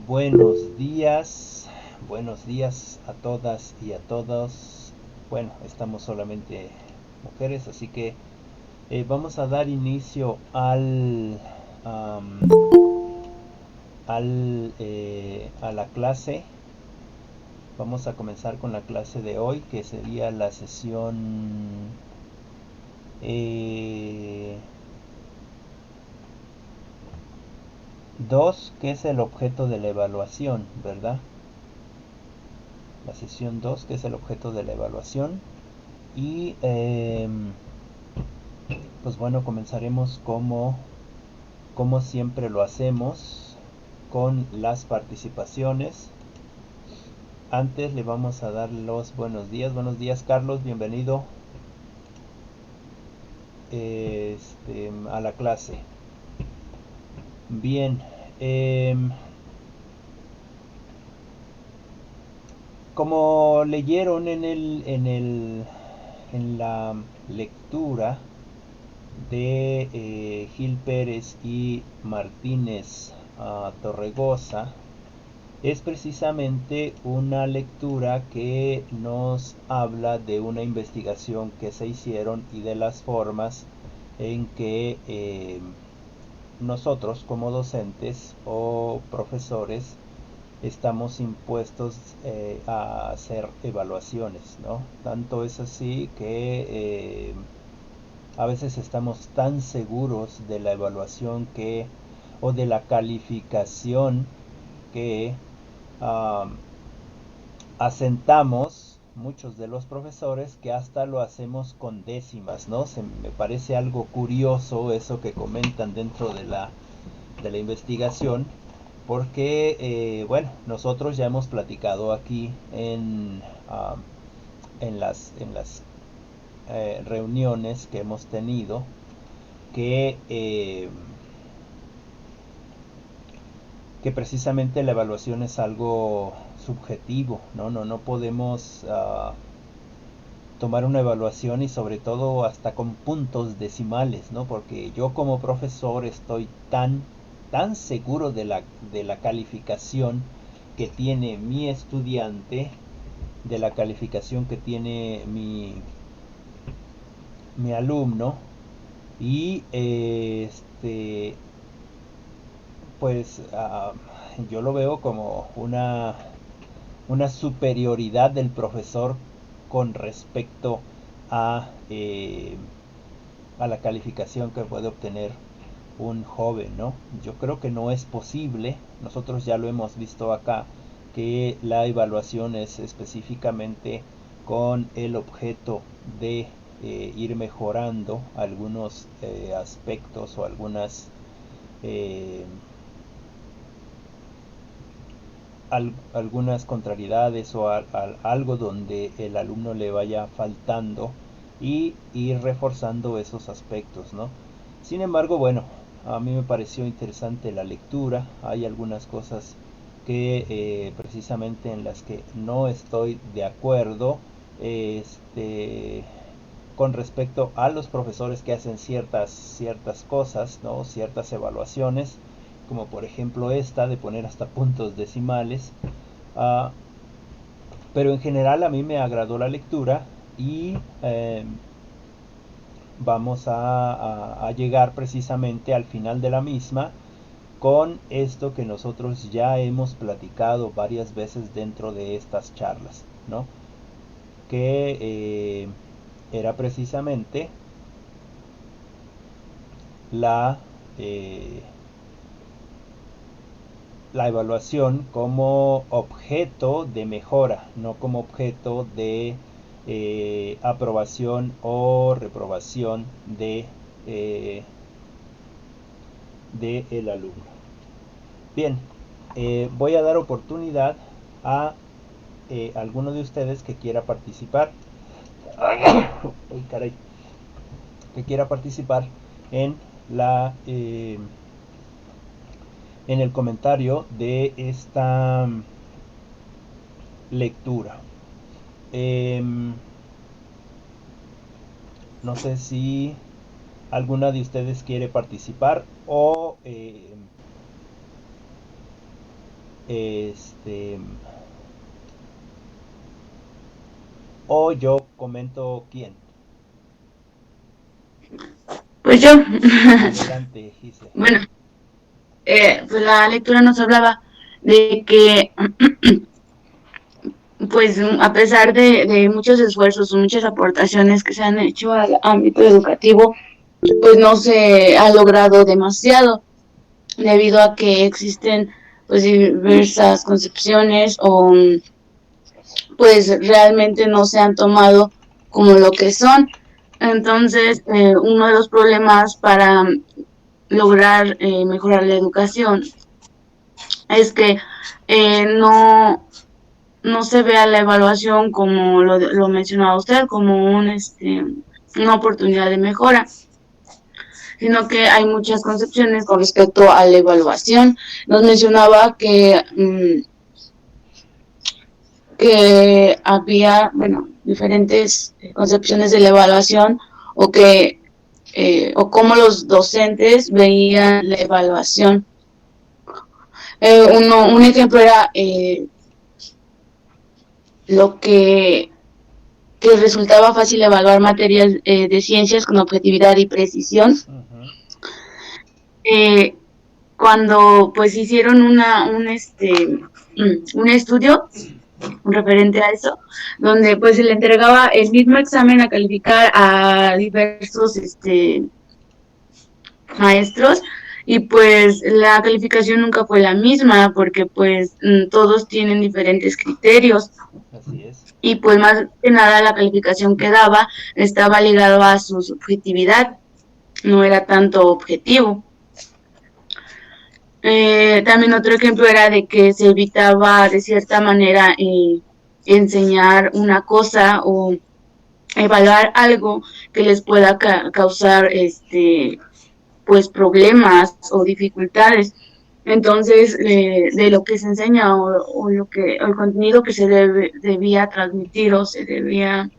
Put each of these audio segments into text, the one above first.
buenos días a todas y a todos. Bueno, estamos solamente mujeres, así que vamos a dar inicio am, a la clase. Vamos a comenzar con la clase de hoy, que sería la sesión eh, 2, que es el objeto de la evaluación, ¿verdad? La sesión 2, que es el objeto de la evaluación. Y pues bueno, comenzaremos como siempre lo hacemos, con las participaciones. Antes le vamos a dar los buenos días. Buenos días, Carlos, bienvenido a la clase. Bien, como leyeron en la lectura de Gil Pérez y Martínez Torregosa, es precisamente una lectura que nos habla de una investigación que se hicieron y de las formas en que nosotros como docentes o profesores estamos impuestos a hacer evaluaciones, ¿no? Tanto es así que a veces estamos tan seguros de la evaluación o de la calificación que um, asentamos muchos de los profesores, que hasta lo hacemos con décimas, ¿no? Me parece algo curioso eso que comentan dentro de la investigación, porque, bueno, nosotros ya hemos platicado aquí en las reuniones que hemos tenido, que que precisamente la evaluación es algo subjetivo, no podemos tomar una evaluación, y sobre todo hasta con puntos decimales, ¿no? Porque yo como profesor estoy tan seguro de la calificación que tiene mi estudiante, de la calificación que tiene mi alumno, y pues yo lo veo como una superioridad del profesor con respecto a, eh, a la calificación que puede obtener un joven, ¿no? Yo creo que no es posible, nosotros ya lo hemos visto acá, que la evaluación es específicamente con el objeto de ir mejorando algunos aspectos o eh, algunas contrariedades o algo donde el alumno le vaya faltando, y ir reforzando esos aspectos, ¿no? Sin embargo, bueno, a mí me pareció interesante la lectura. Hay algunas cosas que precisamente en las que no estoy de acuerdo, con respecto a los profesores que hacen ciertas cosas, ¿no? Ciertas evaluaciones, como por ejemplo esta de poner hasta puntos decimales. Uh, pero en general a mí me agradó la lectura, y vamos a llegar precisamente al final de la misma con esto que nosotros ya hemos platicado varias veces dentro de estas charlas, ¿no? Que era precisamente la, eh, la evaluación como objeto de mejora, no como objeto de aprobación o reprobación eh, de el alumno. Bien, voy a dar oportunidad a alguno de ustedes que quiera participar. Ay, caray. Que quiera participar en la en el comentario de esta lectura. Eh, no sé si alguna de ustedes quiere participar, Este, o yo comento quién. Pues yo, Adelante, Gise. bueno, pues la lectura nos hablaba de que, pues a pesar de muchos esfuerzos, muchas aportaciones que se han hecho al ámbito educativo, pues no se ha logrado demasiado debido a que existen pues diversas concepciones o pues realmente no se han tomado como lo que son. Entonces, uno de los problemas para lograr mejorar la educación es que no se vea la evaluación como lo mencionaba usted, como una oportunidad de mejora, sino que hay muchas concepciones con respecto a la evaluación. Nos mencionaba que había, bueno, diferentes concepciones de la evaluación o que o cómo los docentes veían la evaluación. Un ejemplo era lo que resultaba fácil evaluar materias de ciencias con objetividad y precisión. Uh-huh. Eh, Cuando pues hicieron un estudio referente a eso, donde pues se le entregaba el mismo examen a calificar a diversos maestros y pues la calificación nunca fue la misma porque pues todos tienen diferentes criterios Así es. y pues más que nada la calificación que daba estaba ligada a su subjetividad, no era tanto objetivo. También otro ejemplo era de que se evitaba de cierta manera enseñar una cosa o evaluar algo que les pueda causar pues problemas o dificultades. Entonces, de lo que se enseña o el contenido que se debía transmitir o se debía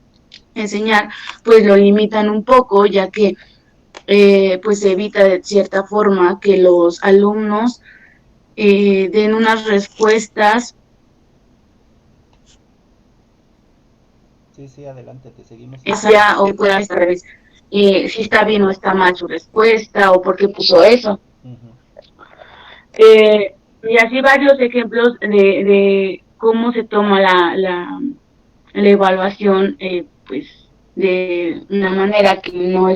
enseñar, pues lo limitan un poco, ya que pues se evita de cierta forma que los alumnos den unas respuestas. Sí, sí, adelante, te seguimos Esa escuchando. o pueda estar si está bien o está mal su respuesta o por qué puso eso. Uh-huh. Y así varios ejemplos de cómo se toma la evaluación, pues de una manera que no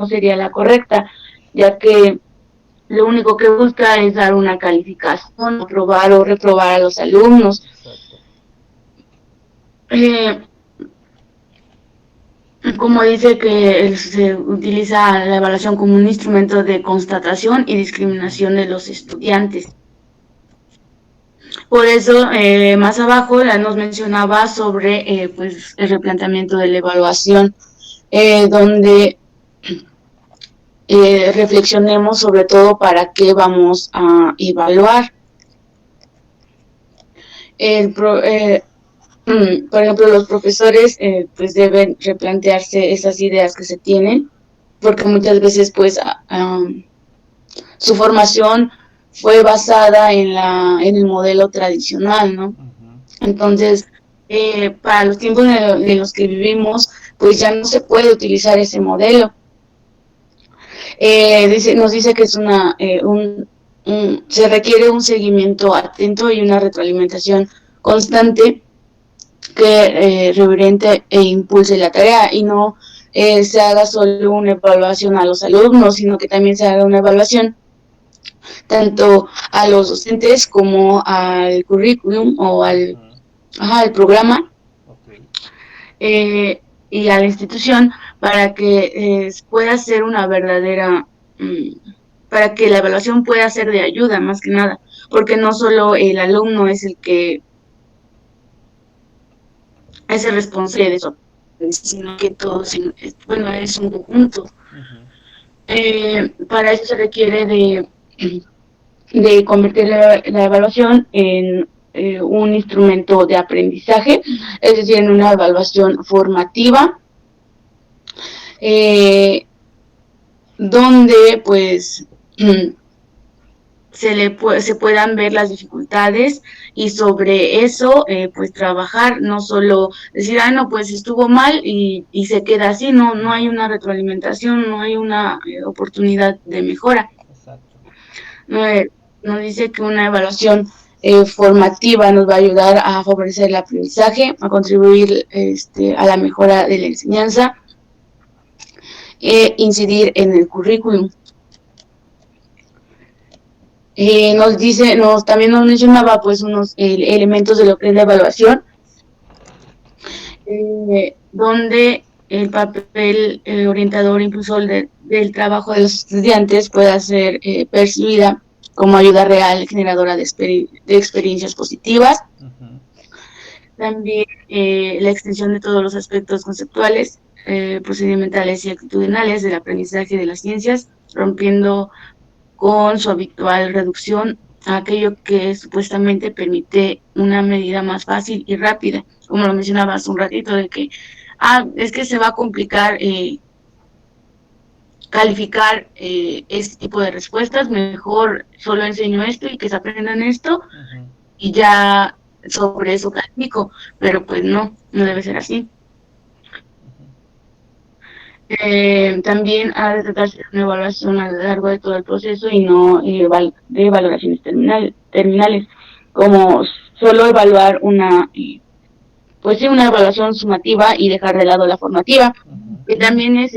sería la correcta, ya que lo único que busca es dar una calificación, aprobar o reprobar a los alumnos. Exacto. Eh, Como dice que se utiliza la evaluación como un instrumento de constatación y Uh-huh. discriminación de los estudiantes. Por eso, más abajo nos mencionaba sobre pues, el replanteamiento de la evaluación, donde reflexionemos sobre todo para qué vamos a evaluar. El pro, por ejemplo, los profesores pues deben replantearse esas ideas que se tienen, porque muchas veces pues su formación fue basada en el modelo tradicional, ¿no? Uh-huh. Entonces, para los tiempos de los que vivimos, pues ya no se puede utilizar ese modelo. Nos dice que es se requiere un seguimiento atento y una retroalimentación constante que reverente e impulse la tarea y no se haga solo una evaluación a los alumnos, sino que también se haga una evaluación tanto a los docentes como al currículum o Uh-huh. al programa Okay. y a la institución para que pueda ser una verdadera, para que la evaluación pueda ser de ayuda más que nada, porque no solo el alumno es el que es el responsable de eso, sino que todos, bueno, es un conjunto. Uh-huh. Para eso se requiere de convertir la evaluación en un instrumento de aprendizaje, es decir, en una evaluación formativa, eh, donde pues se puedan ver las dificultades y sobre eso pues trabajar, no solo decir, ah, no, pues estuvo mal y se queda así, no, no hay una retroalimentación, no hay una oportunidad de mejora. Exacto. Eh, Nos dice que una evaluación formativa nos va a ayudar a favorecer el aprendizaje, a contribuir a la mejora de la enseñanza, incidir en el currículum. Nos dice, también nos mencionaba pues unos elementos de lo que es la evaluación, donde el papel orientador, impulsor del trabajo de los estudiantes pueda ser percibida como ayuda real, generadora de experiencias positivas. Ujú. También la extensión de todos los aspectos conceptuales, procedimentales y actitudinales del aprendizaje de las ciencias, rompiendo con su habitual reducción a aquello que supuestamente permite una medida más fácil y rápida, como lo mencionaba hace un ratito, de que, es que se va a complicar calificar este tipo de respuestas, mejor solo enseño esto y que se aprendan esto Ujú. y ya sobre eso califico, pero pues no, no debe ser así. Ujú. También ha de tratarse de una evaluación a lo largo de todo el proceso y no de valoraciones terminales, como solo evaluar pues sí, una evaluación sumativa y dejar de lado la formativa, Ujú. que también es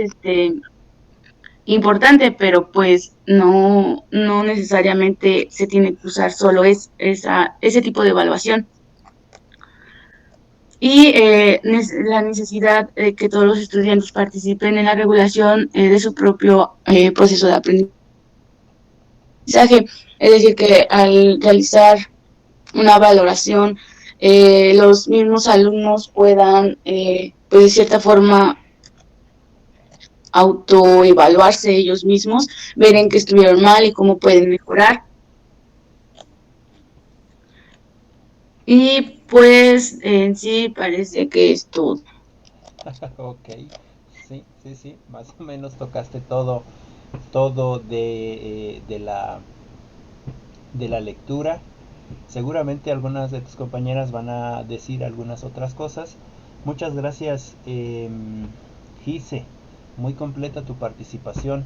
importante, pero pues no, no necesariamente se tiene que usar solo ese tipo de evaluación. Y la necesidad de que todos los estudiantes participen en la regulación de su propio proceso de aprendizaje. Es decir, que al realizar una valoración, los mismos alumnos puedan, pues de cierta forma, autoevaluarse ellos mismos, ver en qué Ujú. estuvieron mal y cómo pueden mejorar. Y pues en sí parece que es todo. Ok, sí, sí, sí, más o menos tocaste todo, todo de la lectura. Seguramente algunas de tus compañeras van a decir algunas otras cosas. Muchas gracias, Gise. Muy completa tu participación.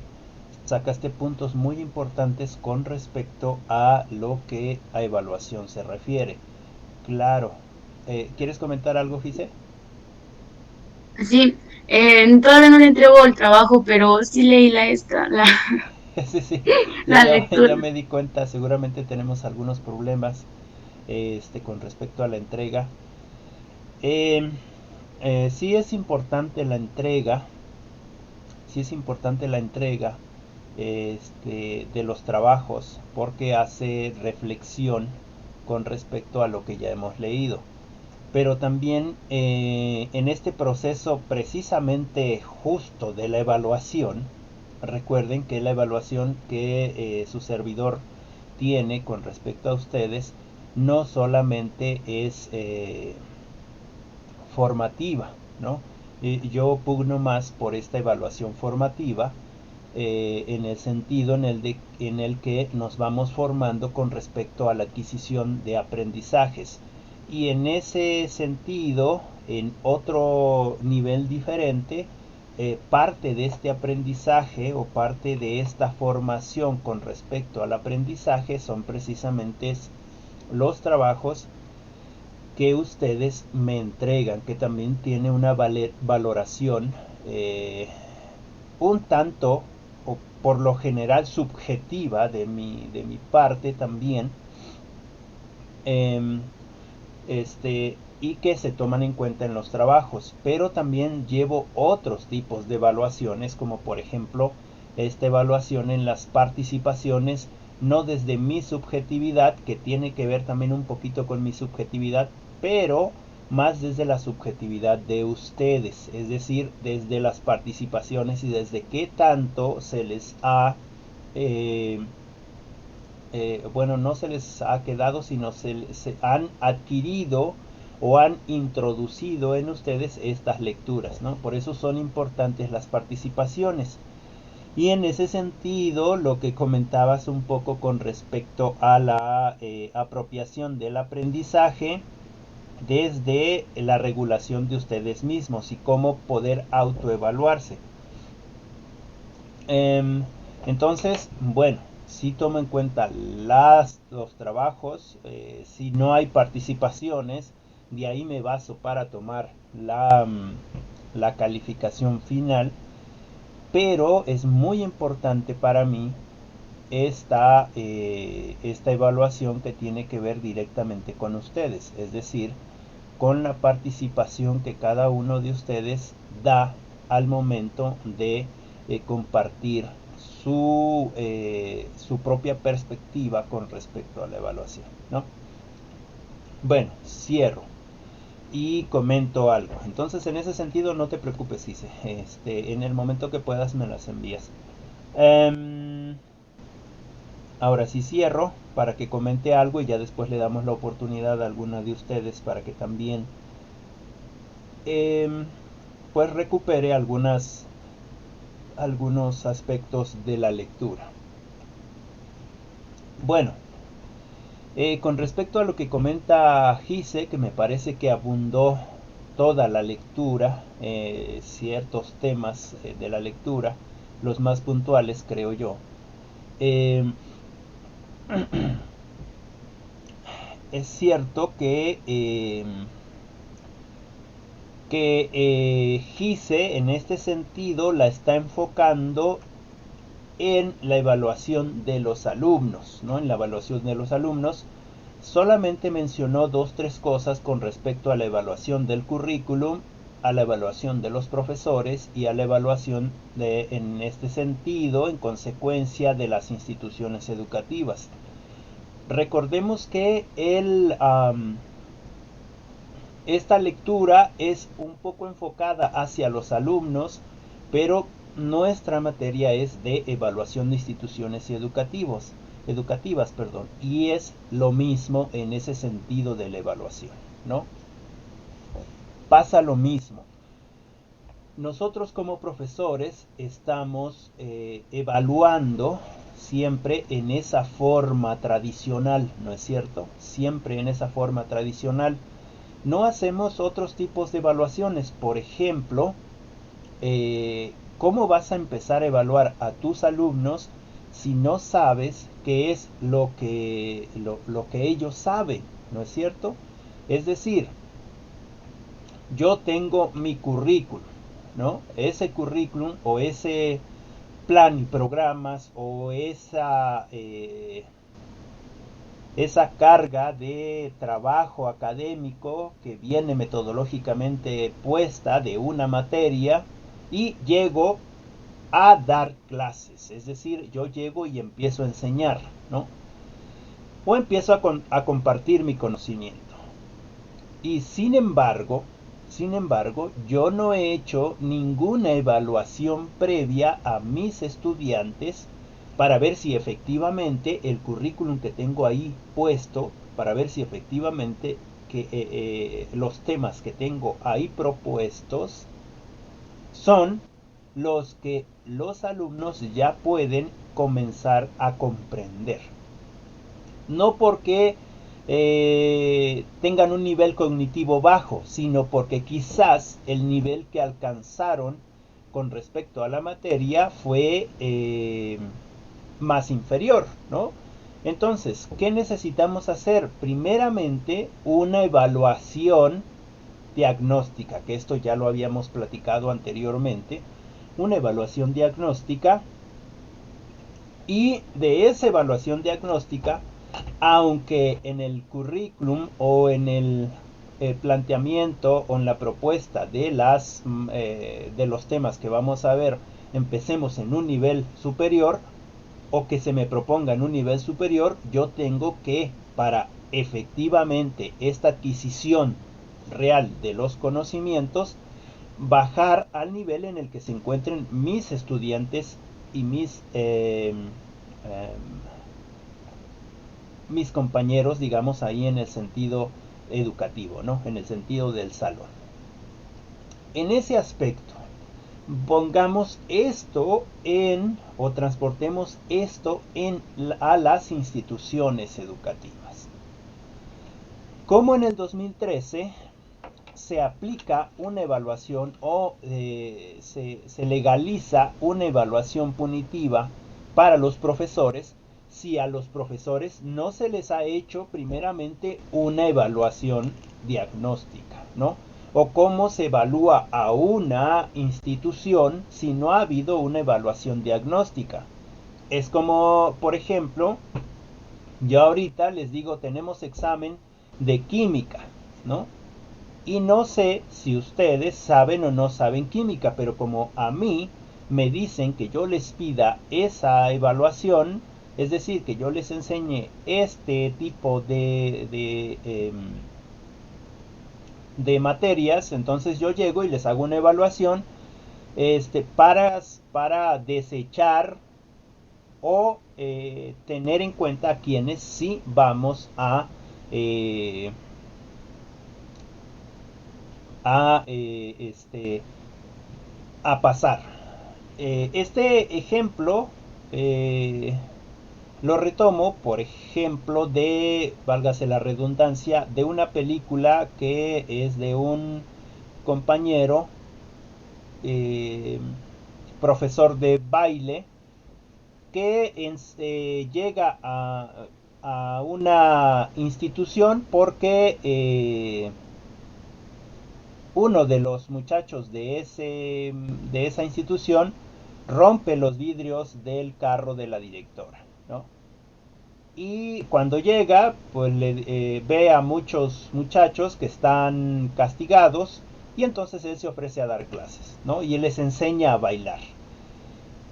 Sacaste puntos muy importantes con respecto a lo que a evaluación se refiere. Claro. ¿Quieres comentar algo, Gise? Sí, todavía no le entrego el trabajo, pero sí leí Sí, sí, la ya lectura. me di cuenta, seguramente tenemos algunos problemas con respecto a la entrega. Eh, sí es importante la entrega, sí es importante la entrega de los trabajos porque hace reflexión con respecto a lo que ya hemos leído. Pero también en este proceso precisamente justo de la evaluación, recuerden que la evaluación que su servidor tiene con respecto a ustedes no solamente es formativa, ¿no? Yo pugno más por esta evaluación formativa en el sentido en el que nos vamos formando con respecto a la adquisición de aprendizajes. Y en ese sentido, en otro nivel diferente, parte de este aprendizaje o parte de esta formación con respecto al aprendizaje son precisamente los trabajos que ustedes me entregan, que también tiene una valoración eh, un tanto o por lo general subjetiva de mi parte también, eh, y que se toman en cuenta en los trabajos, pero también llevo otros tipos de evaluaciones, como por ejemplo esta evaluación en las participaciones, no desde mi subjetividad, que tiene que ver también un poquito con mi subjetividad, pero más desde la subjetividad de ustedes, es decir, desde las participaciones y desde qué tanto se les ha eh, bueno, no se les ha quedado, sino se han adquirido o han introducido en ustedes estas lecturas, ¿no? Por eso son importantes las participaciones. Y en ese sentido, lo que comentabas un poco con respecto a la apropiación del aprendizaje desde la regulación de ustedes mismos y cómo poder autoevaluarse. Entonces, bueno, si tomo en cuenta los trabajos, si no hay participaciones, de ahí me baso para tomar la calificación final, pero es muy importante para mí esta evaluación que tiene que ver directamente con ustedes, es decir, con la participación que cada uno de ustedes da al momento de compartir su propia perspectiva con respecto a la evaluación, ¿no? Bueno, cierro y comento algo. Entonces, en ese sentido, no te preocupes, Ise. En el momento que puedas me las envías. Ahora sí cierro para que comente algo y ya después le damos la oportunidad a alguna de ustedes para que también pues recupere algunos aspectos de la lectura. Bueno, con respecto a lo que comenta Gise, que me parece que abundó toda la lectura, ciertos temas de la lectura, los más puntuales creo yo. Es cierto que Gise en este sentido la está enfocando en la evaluación de los alumnos, ¿no? En la evaluación de los alumnos solamente mencionó 2-3 cosas con respecto a la evaluación del currículum, a la evaluación de los profesores y a la evaluación en este sentido, en consecuencia, de las instituciones educativas. Recordemos que esta lectura es un poco enfocada hacia los alumnos, pero nuestra materia es de evaluación de instituciones educativas, y es lo mismo en ese sentido de la evaluación, ¿no? Pasa lo mismo. Nosotros como profesores estamos evaluando siempre en esa forma tradicional, ¿no es cierto? Siempre en esa forma tradicional. No hacemos otros tipos de evaluaciones. Por ejemplo, ¿cómo vas a empezar a evaluar a tus alumnos si no sabes qué es lo que ellos saben? ¿No es cierto? Es decir, yo tengo mi currículum, ¿no? Ese currículum o ese plan y programas o esa carga de trabajo académico que viene metodológicamente puesta de una materia y llego a dar clases, es decir, yo llego y empiezo a enseñar, ¿no? O empiezo a compartir mi conocimiento. Y sin embargo, yo no he hecho ninguna evaluación previa a mis estudiantes para ver si efectivamente el currículum que tengo ahí puesto, para ver si efectivamente los temas que tengo ahí propuestos son los que los alumnos ya pueden comenzar a comprender. No porque tengan un nivel cognitivo bajo, sino porque quizás el nivel que alcanzaron con respecto a la materia fue más inferior, ¿no? Entonces, ¿qué necesitamos hacer? Primeramente, una evaluación diagnóstica, que esto ya lo habíamos platicado anteriormente, una evaluación diagnóstica, y de esa evaluación diagnóstica, aunque en el currículum o en el planteamiento o en la propuesta de los temas que vamos a ver empecemos en un nivel superior, o que se me proponga en un nivel superior, yo tengo que, para efectivamente esta adquisición real de los conocimientos, bajar al nivel en el que se encuentren mis estudiantes y mis compañeros, digamos, ahí en el sentido educativo, ¿no? En el sentido del salón. En ese aspecto, pongamos esto o transportemos esto a las instituciones educativas. Como en el 2013 se aplica una evaluación o se legaliza una evaluación punitiva para los profesores si a los profesores no se les ha hecho primeramente una evaluación diagnóstica, ¿no? O cómo se evalúa a una institución si no ha habido una evaluación diagnóstica. Es como, por ejemplo, yo ahorita les digo, tenemos examen de química, ¿no? Y no sé si ustedes saben o no saben química, pero como a mí me dicen que yo les pida esa evaluación, es decir, que yo les enseñe este tipo de materias, entonces yo llego y les hago una evaluación para desechar o tener en cuenta a quienes sí vamos eh, a, a pasar. Este ejemplo lo retomo, por ejemplo, válgase la redundancia, de una película que es de un compañero, eh, profesor de baile, que llega a una institución porque uno de los muchachos de esa institución rompe los vidrios del carro de la directora, ¿no? Y cuando llega, pues ve a muchos muchachos que están castigados y entonces él se ofrece a dar clases, ¿no? Y él les enseña a bailar.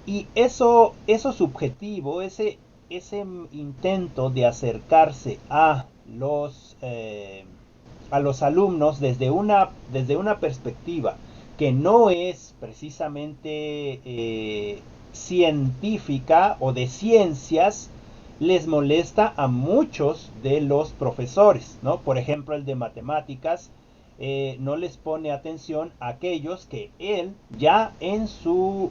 Y eso subjetivo, ese intento de acercarse a los alumnos desde una perspectiva que no es precisamente científica o de ciencias, les molesta a muchos de los profesores, ¿no? Por ejemplo, el de matemáticas no les pone atención a aquellos que él ya en su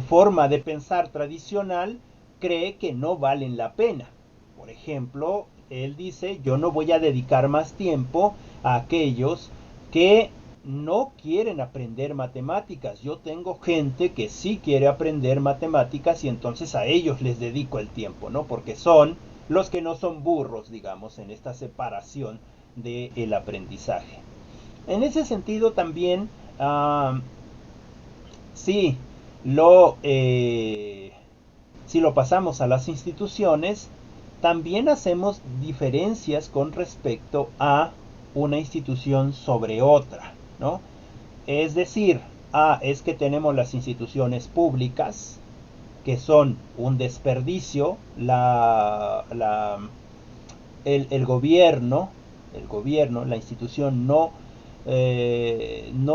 forma de pensar tradicional cree que no valen la pena. Por ejemplo, él dice, yo no voy a dedicar más tiempo a aquellos que no quieren aprender matemáticas. Yo tengo gente que sí quiere aprender matemáticas y entonces a ellos les dedico el tiempo, ¿no? Porque son los que no son burros, digamos, en esta separación del aprendizaje. En ese sentido también, si lo, eh, si lo pasamos a las instituciones, también hacemos diferencias con respecto a una institución sobre otra, ¿no? Es decir, es que tenemos las instituciones públicas, que son un desperdicio, el gobierno, la institución no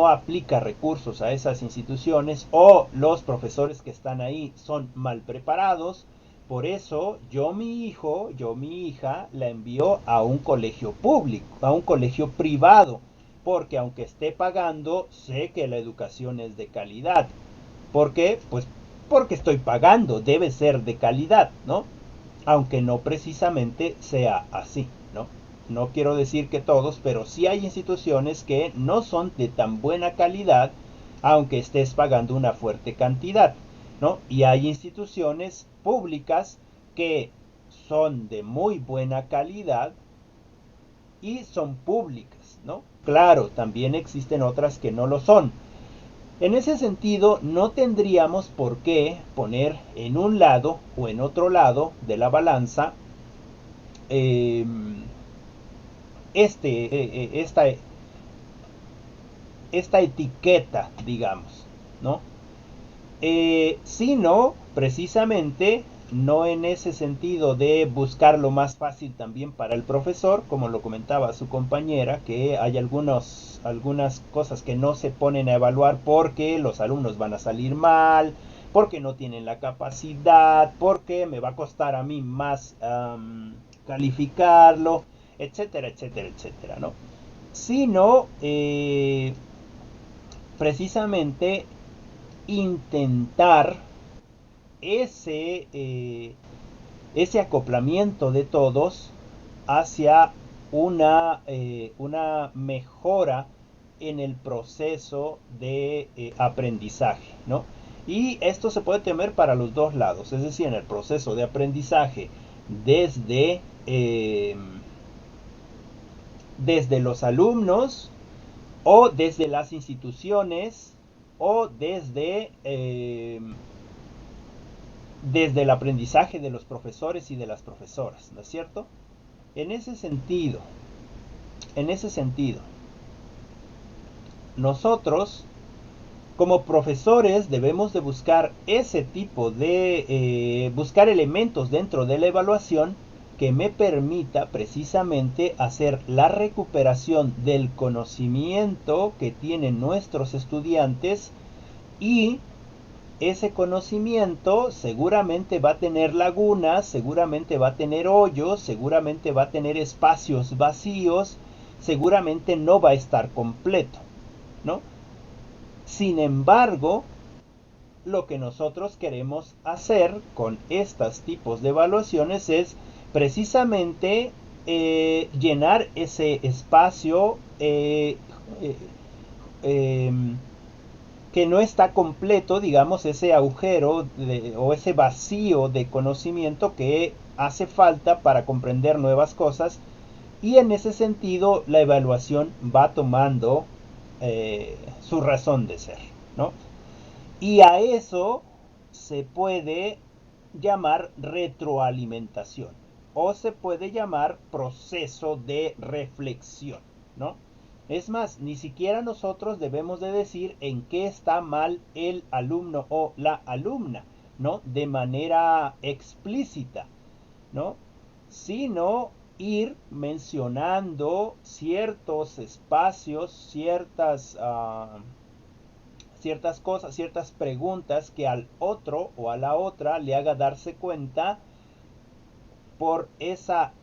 aplica recursos a esas instituciones o los profesores que están ahí son mal preparados. Por eso yo mi hija la envío a un colegio público, a un colegio privado, porque aunque esté pagando, sé que la educación es de calidad. ¿Por qué? Pues porque estoy pagando, debe ser de calidad, ¿no? Aunque no precisamente sea así, ¿no? No quiero decir que todos, pero sí hay instituciones que no son de tan buena calidad, aunque estés pagando una fuerte cantidad, ¿no? Y hay instituciones públicas que son de muy buena calidad y son públicas, ¿no? Claro, también existen otras que no lo son. En ese sentido, no tendríamos por qué poner en un lado o en otro lado de la balanza eh, esta, esta etiqueta, digamos, ¿no? Sino precisamente no en ese sentido de buscar lo más fácil también para el profesor, como lo comentaba su compañera, que hay algunas cosas que no se ponen a evaluar porque los alumnos van a salir mal, porque no tienen la capacidad, porque me va a costar a mí más calificarlo, etcétera, etcétera, etcétera, ¿no? Sino precisamente intentar ese, ese acoplamiento de todos hacia una mejora en el proceso de aprendizaje, ¿no? Y esto se puede temer para los dos lados, es decir, en el proceso de aprendizaje desde, desde los alumnos o desde las instituciones o desde el aprendizaje de los profesores y de las profesoras, ¿no es cierto? En ese sentido, en ese sentido, nosotros como profesores debemos de buscar ese tipo de, buscar elementos dentro de la evaluación que me permita precisamente hacer la recuperación del conocimiento que tienen nuestros estudiantes, y ese conocimiento seguramente va a tener lagunas, seguramente va a tener hoyos, seguramente va a tener espacios vacíos, seguramente no va a estar completo, ¿no? Sin embargo, lo que nosotros queremos hacer con estos tipos de evaluaciones es precisamente llenar ese espacio eh, que no está completo, digamos, ese agujero o ese vacío de conocimiento que hace falta para comprender nuevas cosas, y en ese sentido la evaluación va tomando su razón de ser, ¿no? Y a eso se puede llamar retroalimentación o se puede llamar proceso de reflexión, ¿no? Es más, ni siquiera nosotros debemos de decir en qué está mal el alumno o la alumna, ¿no? De manera explícita, ¿no? Sino ir mencionando ciertos espacios, ciertas cosas, ciertas preguntas que al otro o a la otra le haga darse cuenta por esa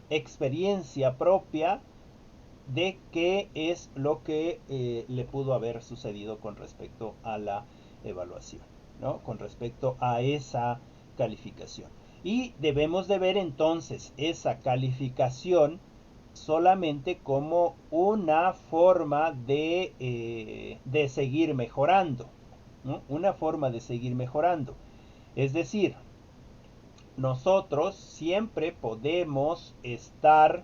experiencia propia de qué es lo que le pudo haber sucedido con respecto a la evaluación, ¿no? Con respecto a esa calificación. Y debemos de ver entonces esa calificación solamente como una forma de seguir mejorando, ¿no? Una forma de seguir mejorando. Es decir, nosotros siempre podemos estar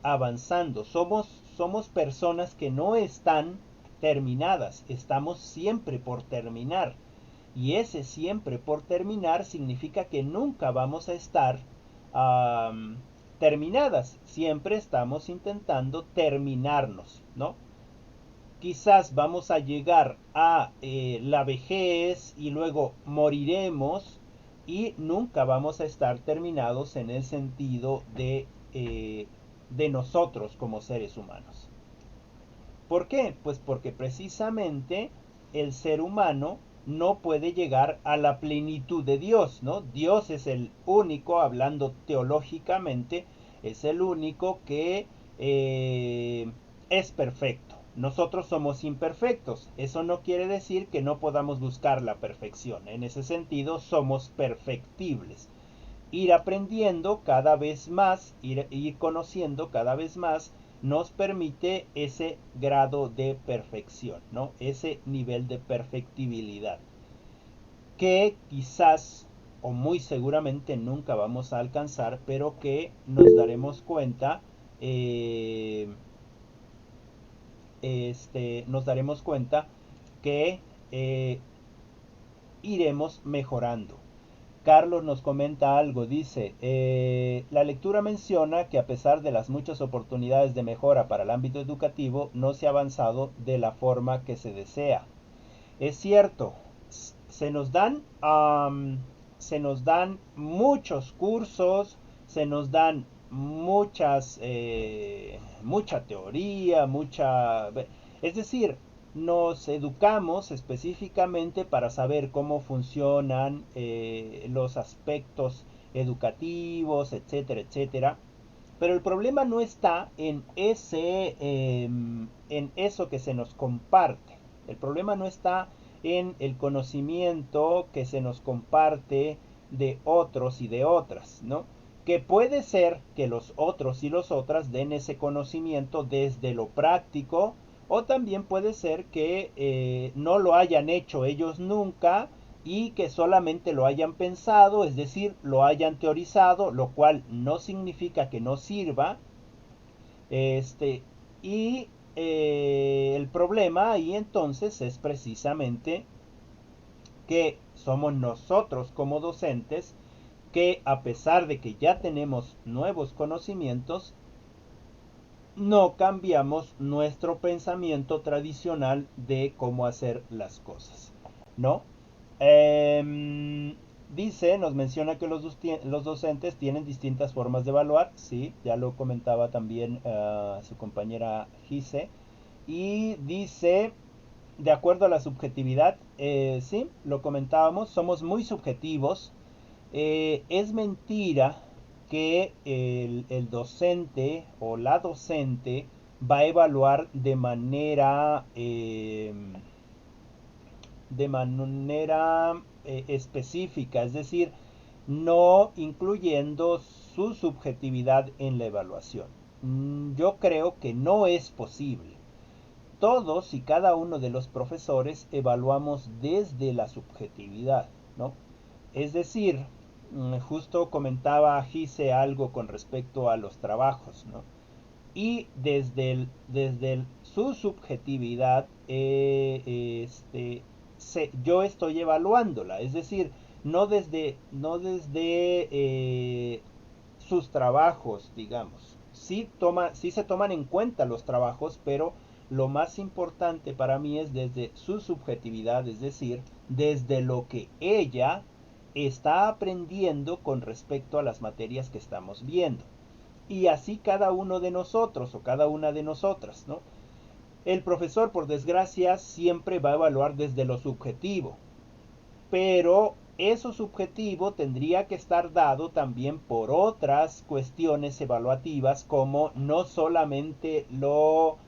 avanzando. Somos personas que no están terminadas, estamos siempre por terminar. Y ese siempre por terminar significa que nunca vamos a estar terminadas. Siempre estamos intentando terminarnos, ¿no? Quizás vamos a llegar a la vejez y luego moriremos, y nunca vamos a estar terminados en el sentido de nosotros como seres humanos. ¿Por qué? Pues porque precisamente el ser humano no puede llegar a la plenitud de Dios, ¿no? Dios es el único, hablando teológicamente, es el único que es perfecto. Nosotros somos imperfectos. Eso no quiere decir que no podamos buscar la perfección. En ese sentido, somos perfectibles. Ir aprendiendo cada vez más, ir conociendo cada vez más, nos permite ese grado de perfección, ¿no? Ese nivel de perfectibilidad que quizás o muy seguramente nunca vamos a alcanzar, pero que nos daremos cuenta, nos daremos cuenta que iremos mejorando. Carlos nos comenta algo, dice, la lectura menciona que a pesar de las muchas oportunidades de mejora para el ámbito educativo, no se ha avanzado de la forma que se desea. Es cierto, se nos dan, se nos dan muchos cursos, se nos dan mucha teoría, es decir, nos educamos específicamente para saber cómo funcionan los aspectos educativos, etcétera, etcétera. Pero el problema no está en eso que se nos comparte. El problema no está en el conocimiento que se nos comparte de otros y de otras, ¿no? Que puede ser que los otros y los otras den ese conocimiento desde lo práctico, o también puede ser que no lo hayan hecho ellos nunca y que solamente lo hayan pensado, es decir, lo hayan teorizado, lo cual no significa que no sirva. Este, y el problema ahí entonces es precisamente que somos nosotros como docentes que, a pesar de que ya tenemos nuevos conocimientos, no cambiamos nuestro pensamiento tradicional de cómo hacer las cosas, ¿no? Dice, nos menciona que los docentes tienen distintas formas de evaluar, sí, ya lo comentaba también su compañera Gise, y dice, de acuerdo a la subjetividad, sí, lo comentábamos, somos muy subjetivos. Es mentira que el docente o la docente va a evaluar de manera específica, es decir, no incluyendo su subjetividad en la evaluación. Yo creo que no es posible. Todos y cada uno de los profesores evaluamos desde la subjetividad, ¿no? Es decir, justo comentaba Gise algo con respecto a los trabajos, ¿no? Y su subjetividad, yo estoy evaluándola, es decir, no desde sus trabajos, digamos. Sí se toman en cuenta los trabajos, pero lo más importante para mí es desde su subjetividad, es decir, desde lo que ella está aprendiendo con respecto a las materias que estamos viendo. Y así cada uno de nosotros o cada una de nosotras, ¿no? El profesor, por desgracia, siempre va a evaluar desde lo subjetivo, pero eso subjetivo tendría que estar dado también por otras cuestiones evaluativas, como no solamente lo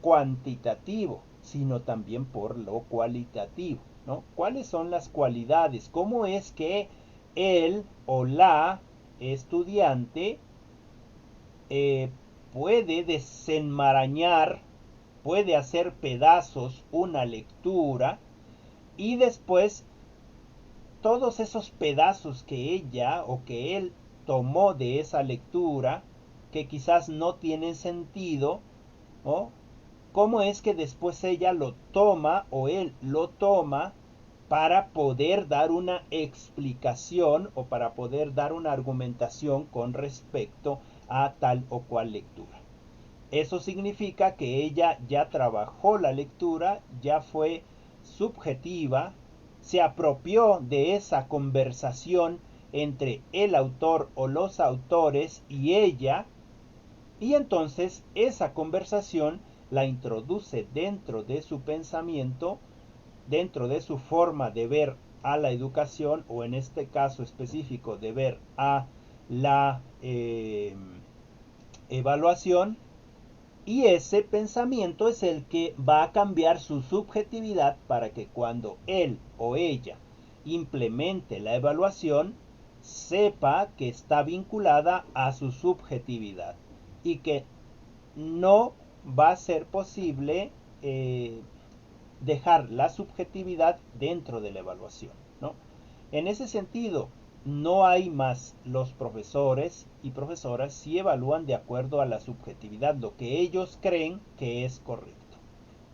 cuantitativo, sino también por lo cualitativo, ¿no? ¿Cuáles son las cualidades? ¿Cómo es que él o la estudiante eh, puede desenmarañar, puede hacer pedazos una lectura y después todos esos pedazos que ella o que él tomó de esa lectura, que quizás no tienen sentido, ¿no? ¿Cómo es que después ella lo toma o él lo toma para poder dar una explicación o para poder dar una argumentación con respecto a tal o cual lectura? Eso significa que ella ya trabajó la lectura, ya fue subjetiva, se apropió de esa conversación entre el autor o los autores y ella, y entonces esa conversación la introduce dentro de su pensamiento, dentro de su forma de ver a la educación, o en este caso específico de ver a la evaluación, y ese pensamiento es el que va a cambiar su subjetividad para que cuando él o ella implemente la evaluación, sepa que está vinculada a su subjetividad y que no va a ser posible dejar la subjetividad dentro de la evaluación, ¿no? En ese sentido, no hay más. Los profesores y profesoras sí evalúan de acuerdo a la subjetividad, lo que ellos creen que es correcto,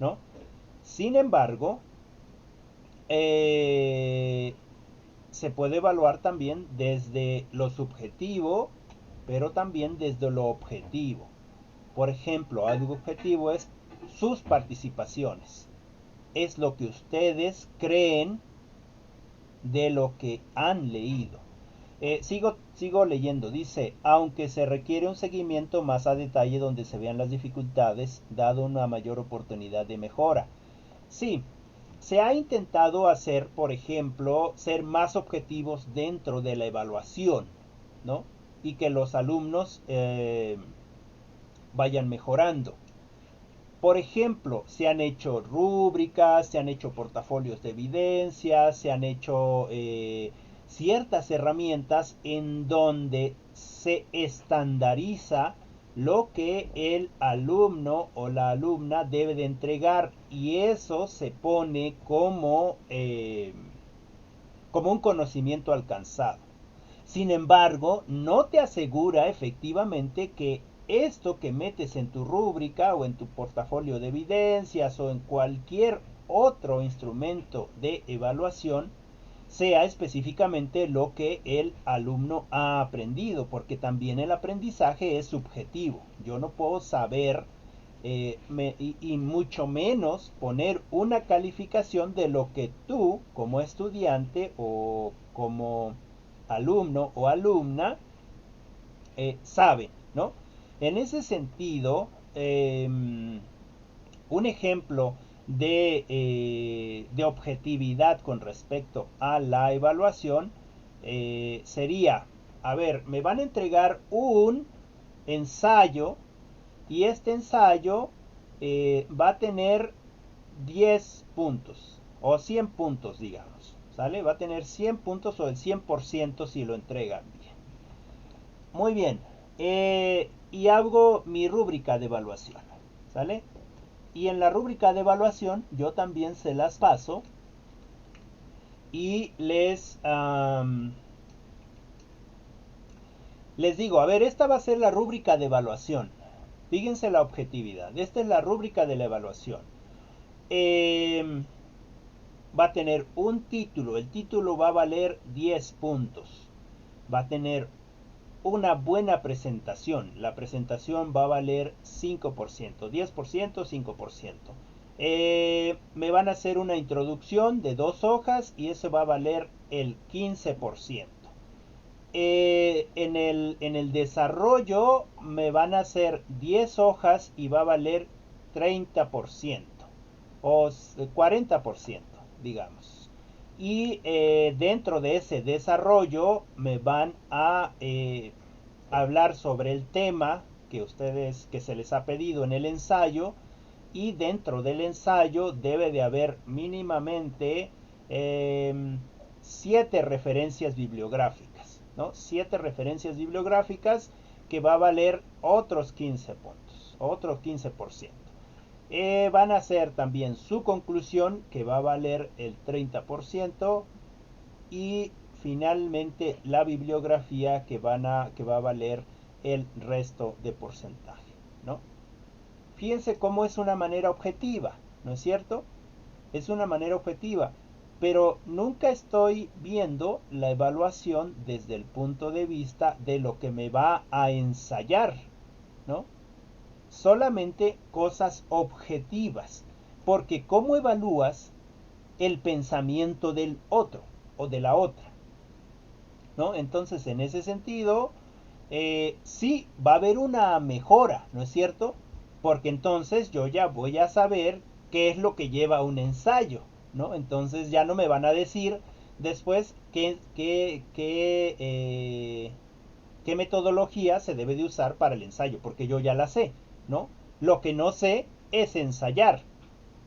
¿no? Sin embargo, se puede evaluar también desde lo subjetivo, pero también desde lo objetivo. Por ejemplo, algo objetivo es sus participaciones. Es lo que ustedes creen de lo que han leído. Sigo leyendo. Dice, aunque se requiere un seguimiento más a detalle donde se vean las dificultades, dado una mayor oportunidad de mejora. Sí, se ha intentado por ejemplo, ser más objetivos dentro de la evaluación, ¿no? y que los alumnos vayan mejorando. Por ejemplo, se han hecho rúbricas, se han hecho portafolios de evidencia, se han hecho ciertas herramientas en donde se estandariza lo que el alumno o la alumna debe de entregar, y eso se pone como un conocimiento alcanzado. Sin embargo, no te asegura efectivamente que esto que metes en tu rúbrica o en tu portafolio de evidencias o en cualquier otro instrumento de evaluación sea específicamente lo que el alumno ha aprendido, porque también el aprendizaje es subjetivo. Yo no puedo saber y mucho menos poner una calificación de lo que tú como estudiante o como alumno o alumna sabe, ¿no? En ese sentido, un ejemplo de objetividad con respecto a la evaluación sería, a ver, me van a entregar un ensayo y este ensayo va a tener 10 puntos o 100 puntos, digamos, ¿sale? Va a tener 100 puntos o el 100% si lo entregan bien. Muy bien, y hago mi rúbrica de evaluación, ¿sale? Y en la rúbrica de evaluación yo también se las paso y les digo, a ver, esta va a ser la rúbrica de evaluación. Fíjense la objetividad. Esta es la rúbrica de la evaluación. Va a tener un título. El título va a valer 10 puntos. Va a tener una buena presentación. La presentación va a valer 5%. 10%, 5%. Me van a hacer una introducción de 2 hojas y eso va a valer el 15%. En el desarrollo me van a hacer 10 hojas y va a valer 30% o 40%, digamos. Y dentro de ese desarrollo me van a hablar sobre el tema que se les ha pedido en el ensayo, y dentro del ensayo debe de haber mínimamente 7 referencias bibliográficas, ¿no? 7 referencias bibliográficas que va a valer otros 15 puntos, otros 15%. Van a hacer también su conclusión, que va a valer el 30%, y finalmente la bibliografía que va a valer el resto de porcentaje, ¿no? Fíjense cómo es una manera objetiva, ¿no es cierto? Es una manera objetiva, pero nunca estoy viendo la evaluación desde el punto de vista de lo que me va a ensayar, ¿no? Solamente cosas objetivas, porque ¿cómo evalúas el pensamiento del otro o de la otra? ¿No? Entonces, en ese sentido, sí va a haber una mejora, ¿no es cierto? Porque entonces yo ya voy a saber qué es lo que lleva un ensayo, ¿no? Entonces ya no me van a decir después qué metodología se debe de usar para el ensayo, porque yo ya la sé, ¿no? Lo que no sé es ensayar,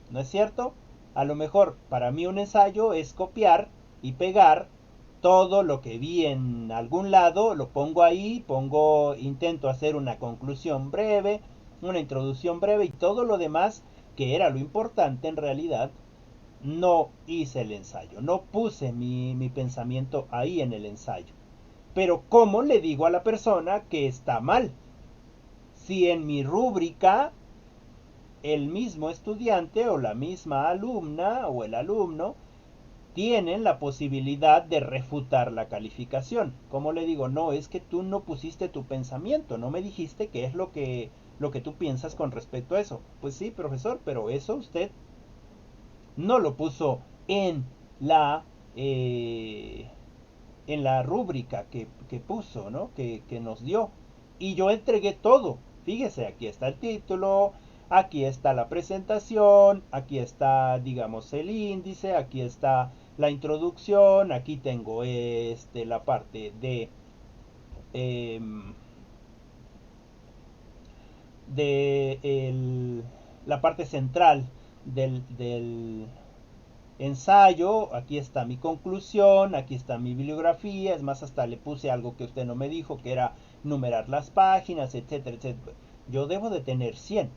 ¿no es cierto? A lo mejor para mí un ensayo es copiar y pegar todo lo que vi en algún lado, lo pongo ahí, intento hacer una conclusión breve, una introducción breve, y todo lo demás, que era lo importante en realidad, no hice el ensayo, no puse mi pensamiento ahí en el ensayo. Pero ¿cómo le digo a la persona que está mal? Si en mi rúbrica el mismo estudiante o la misma alumna o el alumno tienen la posibilidad de refutar la calificación. ¿Cómo le digo? No, es que tú no pusiste tu pensamiento, no me dijiste qué es lo que tú piensas con respecto a eso. Pues sí, profesor, pero eso usted no lo puso la eh, en la rúbrica que puso, ¿no? Que nos dio. Y yo entregué todo. Fíjese, aquí está el título, aquí está la presentación, aquí está, digamos, el índice, aquí está la introducción, aquí tengo la parte de la parte central del ensayo. Aquí está mi conclusión, aquí está mi bibliografía, es más, hasta le puse algo que usted no me dijo, que era numerar las páginas, etcétera, etcétera. Yo debo de tener 100,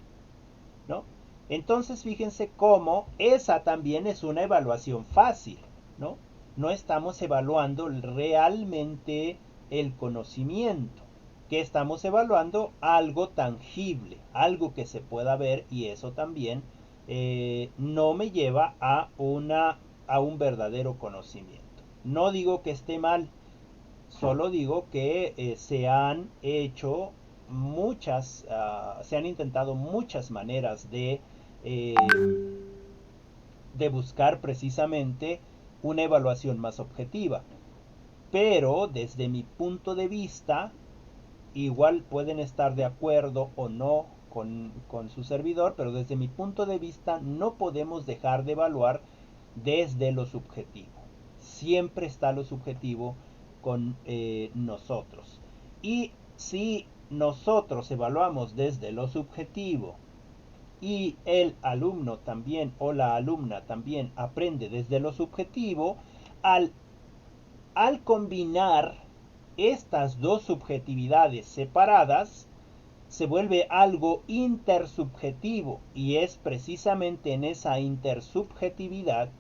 ¿no? Entonces fíjense cómo esa también es una evaluación fácil, ¿no? No estamos evaluando realmente el conocimiento, que estamos evaluando algo tangible, algo que se pueda ver, y eso también no me lleva a un verdadero conocimiento. No digo que esté mal, solo digo que se han hecho se han intentado muchas maneras eh, de buscar precisamente una evaluación más objetiva. Pero desde mi punto de vista, igual pueden estar de acuerdo o no con su servidor, pero desde mi punto de vista no podemos dejar de evaluar desde lo subjetivo. Siempre está lo subjetivo con nosotros. Y si nosotros evaluamos desde lo subjetivo y el alumno también o la alumna también aprende desde lo subjetivo, al, al combinar estas dos subjetividades separadas, se vuelve algo intersubjetivo, y es precisamente en esa intersubjetividad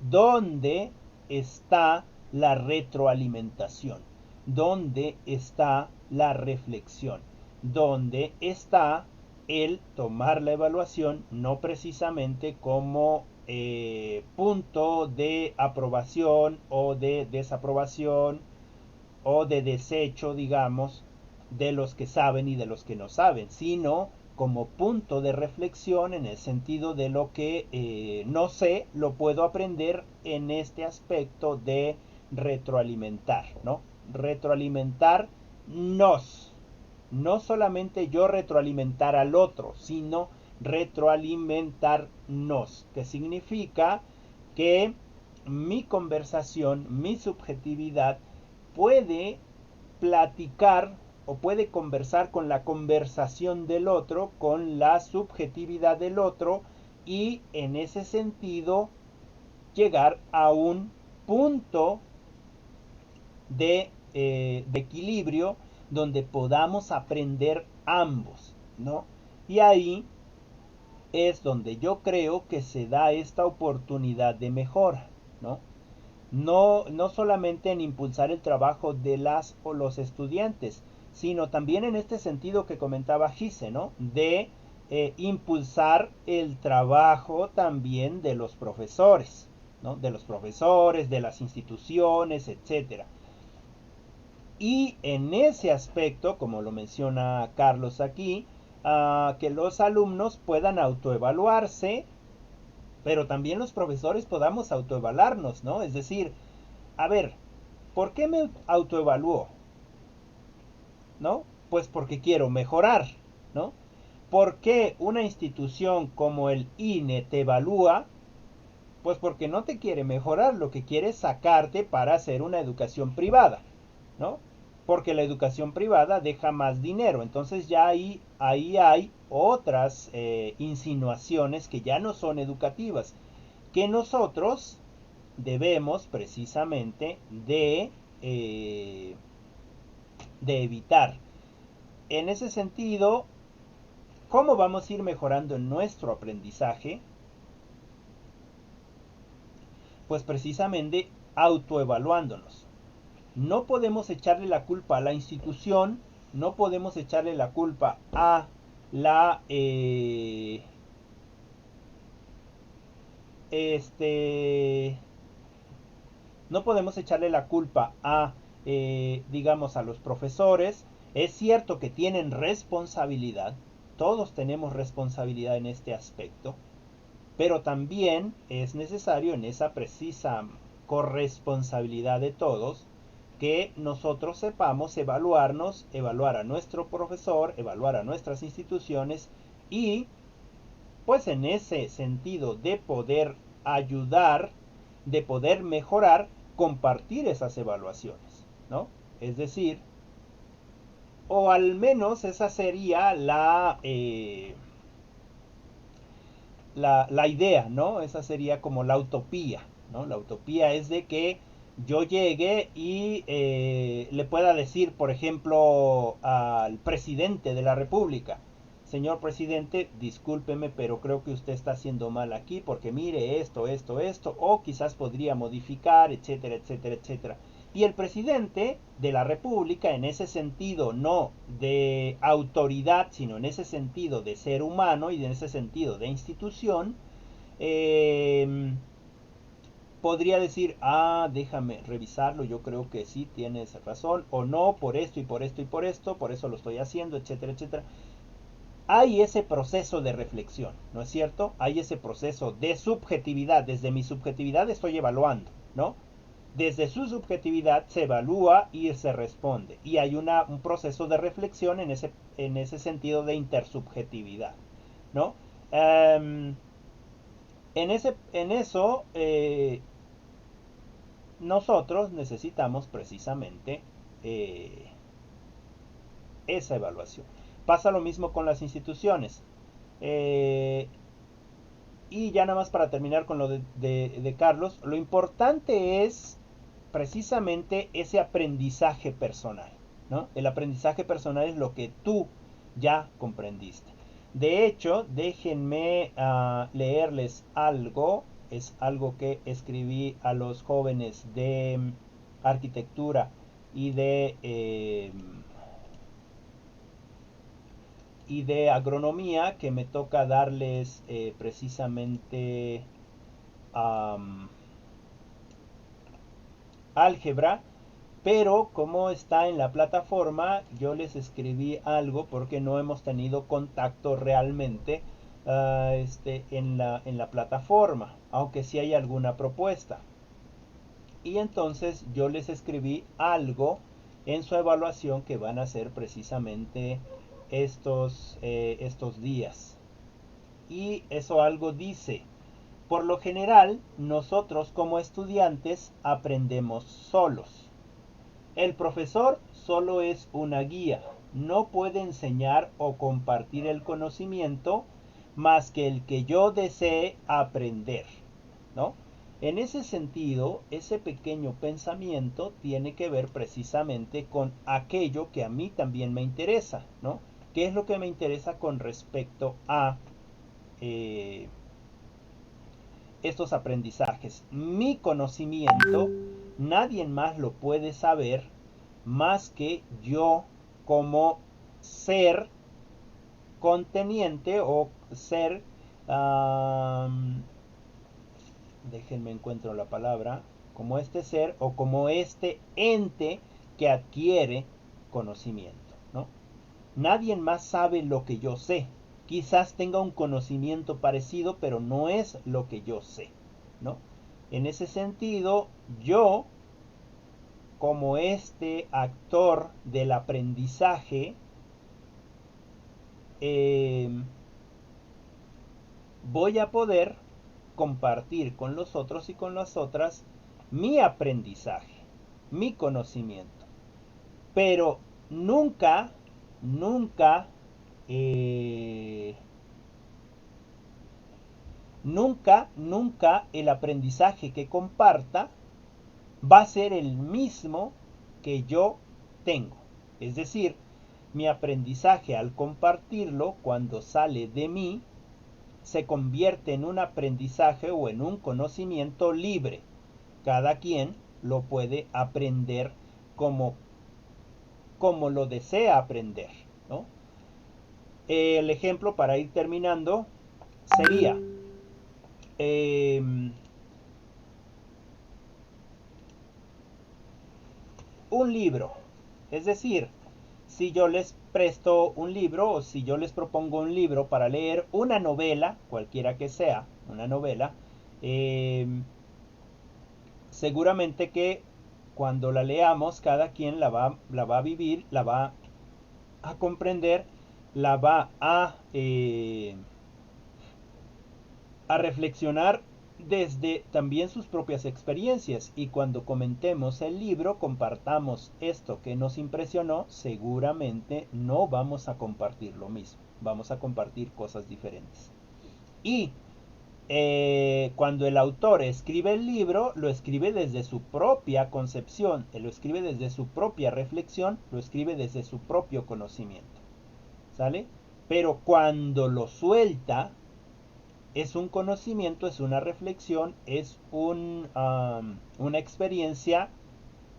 donde está la retroalimentación, donde está la reflexión, donde está el tomar la evaluación no precisamente como punto de aprobación o de desaprobación o de desecho, digamos, de los que saben y de los que no saben, sino como punto de reflexión, en el sentido de lo que no sé, lo puedo aprender en este aspecto de retroalimentar, ¿no? Retroalimentar no solamente yo retroalimentar al otro, sino retroalimentarnos, que significa que mi conversación, mi subjetividad puede platicar o puede conversar con la conversación del otro, con la subjetividad del otro, y en ese sentido llegar a un punto de equilibrio donde podamos aprender ambos, ¿no? Y ahí es donde yo creo que se da esta oportunidad de mejora, ¿no? No solamente en impulsar el trabajo de las o los estudiantes, sino también en este sentido que comentaba Gise, ¿no? De impulsar el trabajo también de los profesores, ¿no? De los profesores, de las instituciones, etcétera. Y en ese aspecto, como lo menciona Carlos aquí, que los alumnos puedan autoevaluarse, pero también los profesores podamos autoevaluarnos, ¿no? Es decir, a ver, ¿por qué me autoevalúo? ¿No? Pues porque quiero mejorar, ¿no? ¿Por qué una institución como el INE te evalúa? Pues porque no te quiere mejorar, lo que quiere es sacarte para hacer una educación privada, ¿no? Porque la educación privada deja más dinero. Entonces ya ahí hay otras insinuaciones que ya no son educativas, que nosotros debemos precisamente de evitar. En ese sentido, ¿cómo vamos a ir mejorando en nuestro aprendizaje? Pues precisamente autoevaluándonos. No podemos echarle la culpa a la institución, no podemos echarle la culpa a la no podemos echarle la culpa a digamos, a los profesores. Es cierto que tienen responsabilidad, todos tenemos responsabilidad en este aspecto, pero también es necesario, en esa precisa corresponsabilidad de todos, que nosotros sepamos evaluarnos, evaluar a nuestro profesor, evaluar a nuestras instituciones, y pues en ese sentido de poder ayudar, de poder mejorar, compartir esas evaluaciones, ¿no? Es decir, o al menos esa sería la idea, ¿no? Esa sería como la utopía, ¿no? La utopía es de que yo llegue y le pueda decir, por ejemplo, al presidente de la República: señor presidente, discúlpeme, pero creo que usted está haciendo mal aquí, porque mire esto, esto, esto, o quizás podría modificar, etcétera, etcétera, etcétera. Y el presidente de la República, en ese sentido no de autoridad, sino en ese sentido de ser humano y en ese sentido de institución, eh, podría decir: ah, déjame revisarlo, yo creo que sí tienes razón, o no, por esto y por esto y por esto, por eso lo estoy haciendo, etcétera, etcétera. Hay ese proceso de reflexión, ¿no es cierto? Hay ese proceso de subjetividad. Desde mi subjetividad estoy evaluando, ¿no? Desde su subjetividad se evalúa y se responde. Y hay un proceso de reflexión en ese sentido de intersubjetividad, ¿no? En eso, nosotros necesitamos precisamente eh, esa evaluación. Pasa lo mismo con las instituciones. Eh, y ya nada más para terminar con lo de Carlos, lo importante es precisamente ese aprendizaje personal, ¿no? El aprendizaje personal es lo que tú ya comprendiste. De hecho, déjenme leerles algo. Es algo que escribí a los jóvenes de arquitectura y de agronomía, que me toca darles precisamente um, álgebra. Pero como está en la plataforma, yo les escribí algo porque no hemos tenido contacto realmente en la plataforma, aunque sí hay alguna propuesta. Y entonces yo les escribí algo en su evaluación que van a hacer precisamente estos días. Y eso algo dice: por lo general, nosotros como estudiantes aprendemos solos. El profesor solo es una guía, no puede enseñar o compartir el conocimiento más que el que yo desee aprender, ¿no? En ese sentido, ese pequeño pensamiento tiene que ver precisamente con aquello que a mí también me interesa, ¿no? ¿Qué es lo que me interesa con respecto a eh, estos aprendizajes? Mi conocimiento nadie más lo puede saber más que yo, como ser conteniente o ser, déjenme encuentro la palabra, como este ser o como este ente que adquiere conocimiento, ¿no? Nadie más sabe lo que yo sé. Quizás tenga un conocimiento parecido, pero no es lo que yo sé, ¿no? En ese sentido, yo, como este actor del aprendizaje, eh, voy a poder compartir con los otros y con las otras mi aprendizaje, mi conocimiento. Pero nunca, nunca, eh, nunca el aprendizaje que comparta va a ser el mismo que yo tengo. Es decir, mi aprendizaje, al compartirlo, cuando sale de mí, se convierte en un aprendizaje o en un conocimiento libre. Cada quien lo puede aprender como lo desea aprender, ¿no? El ejemplo, para ir terminando, sería eh, un libro. Es decir, si yo les presto un libro o si yo les propongo un libro para leer, una novela, cualquiera que sea, una novela, eh, seguramente que cuando la leamos, cada quien la va a vivir, la va a comprender, la va a reflexionar desde también sus propias experiencias, y cuando comentemos el libro, compartamos esto que nos impresionó, seguramente no vamos a compartir lo mismo, vamos a compartir cosas diferentes. Y cuando el autor escribe el libro, lo escribe desde su propia concepción, lo escribe desde su propia reflexión, lo escribe desde su propio conocimiento, ¿sale? Pero cuando lo suelta, es un conocimiento, es una reflexión, es una experiencia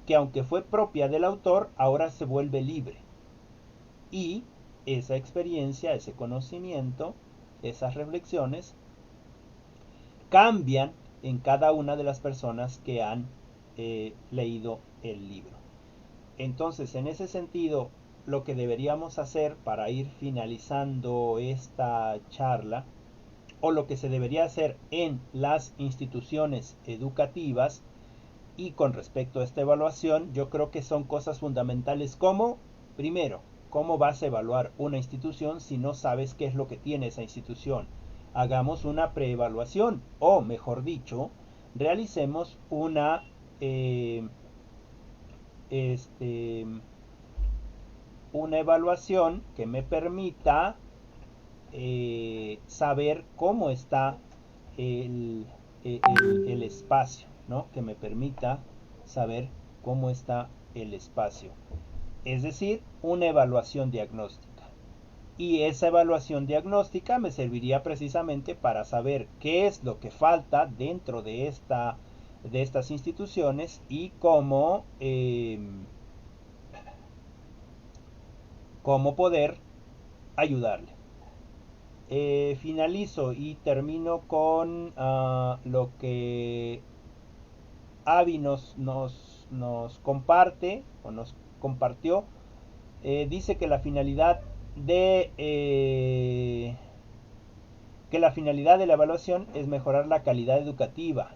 que, aunque fue propia del autor, ahora se vuelve libre. Y esa experiencia, ese conocimiento, esas reflexiones cambian en cada una de las personas que han leído el libro. Entonces, en ese sentido, lo que deberíamos hacer para ir finalizando esta charla, o lo que se debería hacer en las instituciones educativas y con respecto a esta evaluación, yo creo que son cosas fundamentales como, primero, ¿cómo vas a evaluar una institución si no sabes qué es lo que tiene esa institución? Hagamos una preevaluación, o mejor dicho, realicemos una evaluación que me permita saber cómo está el espacio, ¿no? Que me permita saber cómo está el espacio. Es decir, una evaluación diagnóstica. Y esa evaluación diagnóstica me serviría precisamente para saber qué es lo que falta dentro de estas instituciones y cómo poder ayudarle. Finalizo y termino con lo que Avi nos comparte o nos compartió. Dice que la finalidad de la evaluación es mejorar la calidad educativa.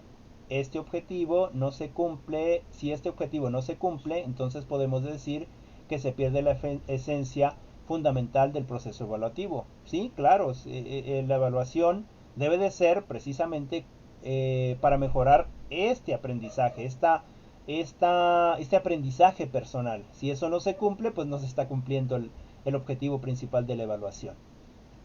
Este objetivo no se cumple. Si este objetivo no se cumple, entonces podemos decir que se pierde la esencia fundamental del proceso evaluativo. Sí, claro, la evaluación debe de ser precisamente para mejorar este aprendizaje, este aprendizaje personal. Si eso no se cumple, pues no se está cumpliendo el objetivo principal de la evaluación.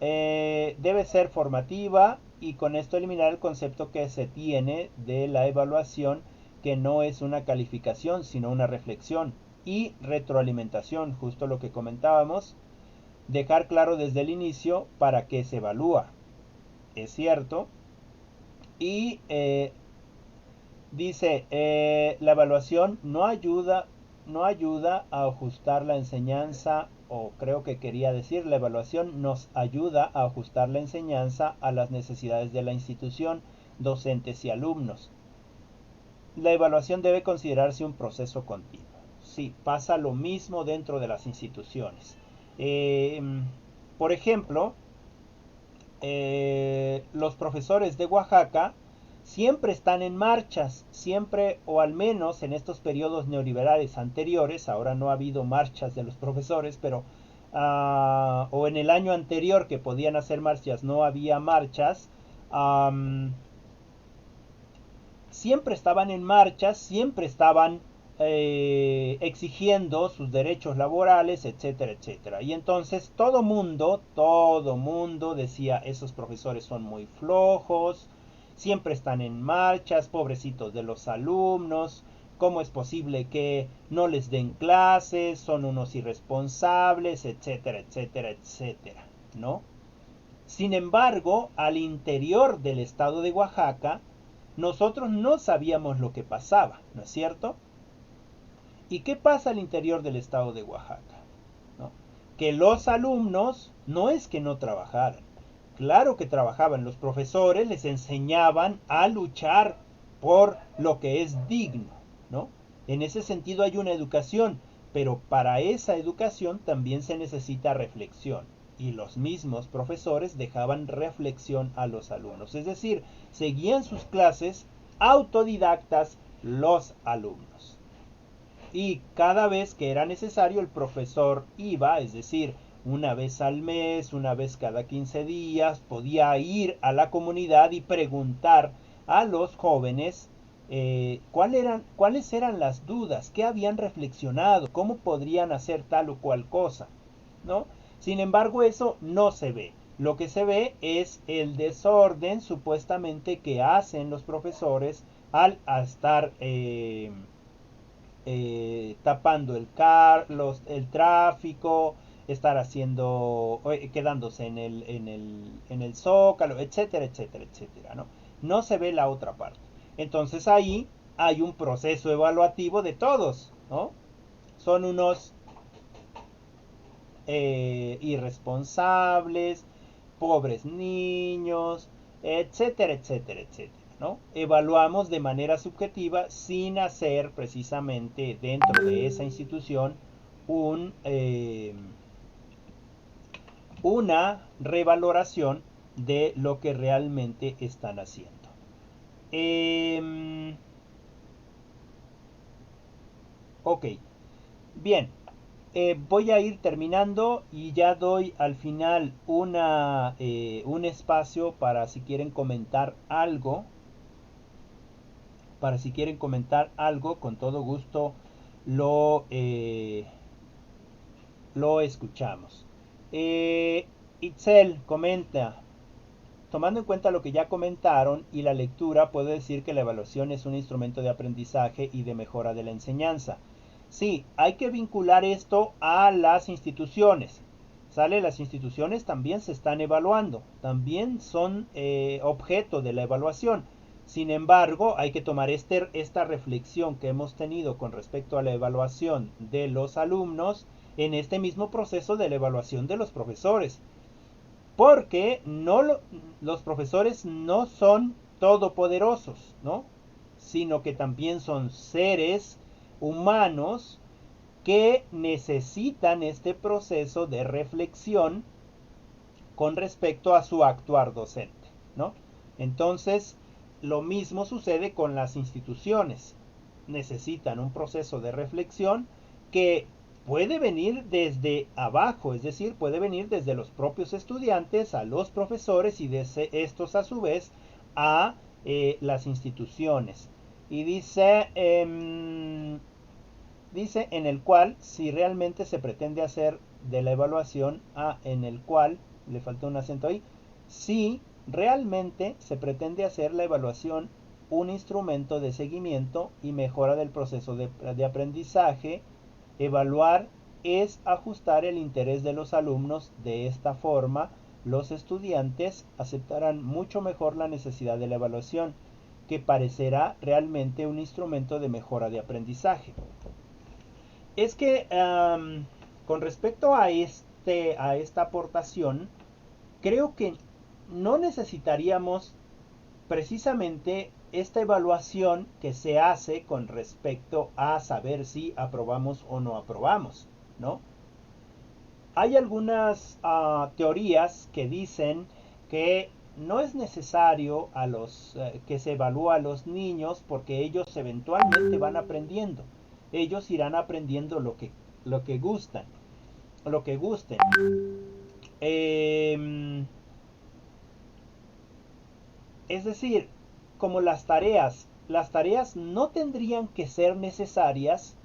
Debe ser formativa, y con esto eliminar el concepto que se tiene de la evaluación, que no es una calificación sino una reflexión y retroalimentación, justo lo que comentábamos. Dejar claro desde el inicio para qué se evalúa, es cierto. Y dice, la evaluación no ayuda a ajustar la enseñanza, o creo que quería decir, la evaluación nos ayuda a ajustar la enseñanza a las necesidades de la institución, docentes y alumnos. La evaluación debe considerarse un proceso continuo. Sí, pasa lo mismo dentro de las instituciones. Por ejemplo, los profesores de Oaxaca siempre están en marchas, siempre, o al menos en estos periodos neoliberales anteriores. Ahora no ha habido marchas de los profesores, pero o en el año anterior que podían hacer marchas no había marchas. Siempre estaban en marchas, siempre estaban exigiendo sus derechos laborales, etcétera, etcétera. Y entonces todo mundo decía, esos profesores son muy flojos, siempre están en marchas, pobrecitos de los alumnos, ¿cómo es posible que no les den clases? Son unos irresponsables, etcétera, etcétera, etcétera, ¿no? Sin embargo, al interior del estado de Oaxaca, nosotros no sabíamos lo que pasaba, ¿no es cierto? ¿Y qué pasa al interior del estado de Oaxaca? ¿No? Que los alumnos no es que no trabajaran, claro que trabajaban. Los profesores les enseñaban a luchar por lo que es digno, ¿no? En ese sentido hay una educación, pero para esa educación también se necesita reflexión. Y los mismos profesores dejaban reflexión a los alumnos, es decir, seguían sus clases autodidactas los alumnos. Y cada vez que era necesario el profesor iba, es decir, una vez al mes, una vez cada 15 días, podía ir a la comunidad y preguntar a los jóvenes cuáles eran las dudas, qué habían reflexionado, cómo podrían hacer tal o cual cosa, ¿no? Sin embargo, eso no se ve. Lo que se ve es el desorden supuestamente que hacen los profesores al estar tapando el tráfico, estar haciendo, quedándose en el zócalo, etcétera, etcétera, etcétera, ¿no? No se ve la otra parte. Entonces ahí hay un proceso evaluativo de todos, ¿no? Son unos irresponsables, pobres niños, etcétera, etcétera, etcétera, ¿no? Evaluamos de manera subjetiva sin hacer precisamente dentro de esa institución un, una revaloración de lo que realmente están haciendo. Ok, bien, voy a ir terminando y ya doy al final un espacio para si quieren comentar algo. Para si quieren comentar algo, con todo gusto lo, eh, lo escuchamos. Itzel comenta, tomando en cuenta lo que ya comentaron y la lectura, puedo decir que la evaluación es un instrumento de aprendizaje y de mejora de la enseñanza. Sí, hay que vincular esto a las instituciones. ¿Sale? Las instituciones también se están evaluando, también son objeto de la evaluación. Sin embargo, hay que tomar esta reflexión que hemos tenido con respecto a la evaluación de los alumnos en este mismo proceso de la evaluación de los profesores. Porque los profesores no son todopoderosos, ¿no? Sino que también son seres humanos que necesitan este proceso de reflexión con respecto a su actuar docente, ¿no? Entonces, lo mismo sucede con las instituciones. Necesitan un proceso de reflexión que puede venir desde abajo, es decir, puede venir desde los propios estudiantes a los profesores y desde estos a su vez a las instituciones. Y dice en el cual, si realmente se pretende hacer de la evaluación, en el cual, le faltó un acento ahí, si realmente se pretende hacer la evaluación un instrumento de seguimiento y mejora del proceso de aprendizaje. Evaluar es ajustar el interés de los alumnos. De esta forma, los estudiantes aceptarán mucho mejor la necesidad de la evaluación, que parecerá realmente un instrumento de mejora de aprendizaje. Es que con respecto a esta aportación, creo que no necesitaríamos precisamente esta evaluación que se hace con respecto a saber si aprobamos o no aprobamos, ¿no? Hay algunas teorías que dicen que no es necesario que se evalúe a los niños porque ellos eventualmente van aprendiendo. Ellos irán aprendiendo lo que gustan, lo que gusten. Es decir, como las tareas no tendrían que ser necesarias,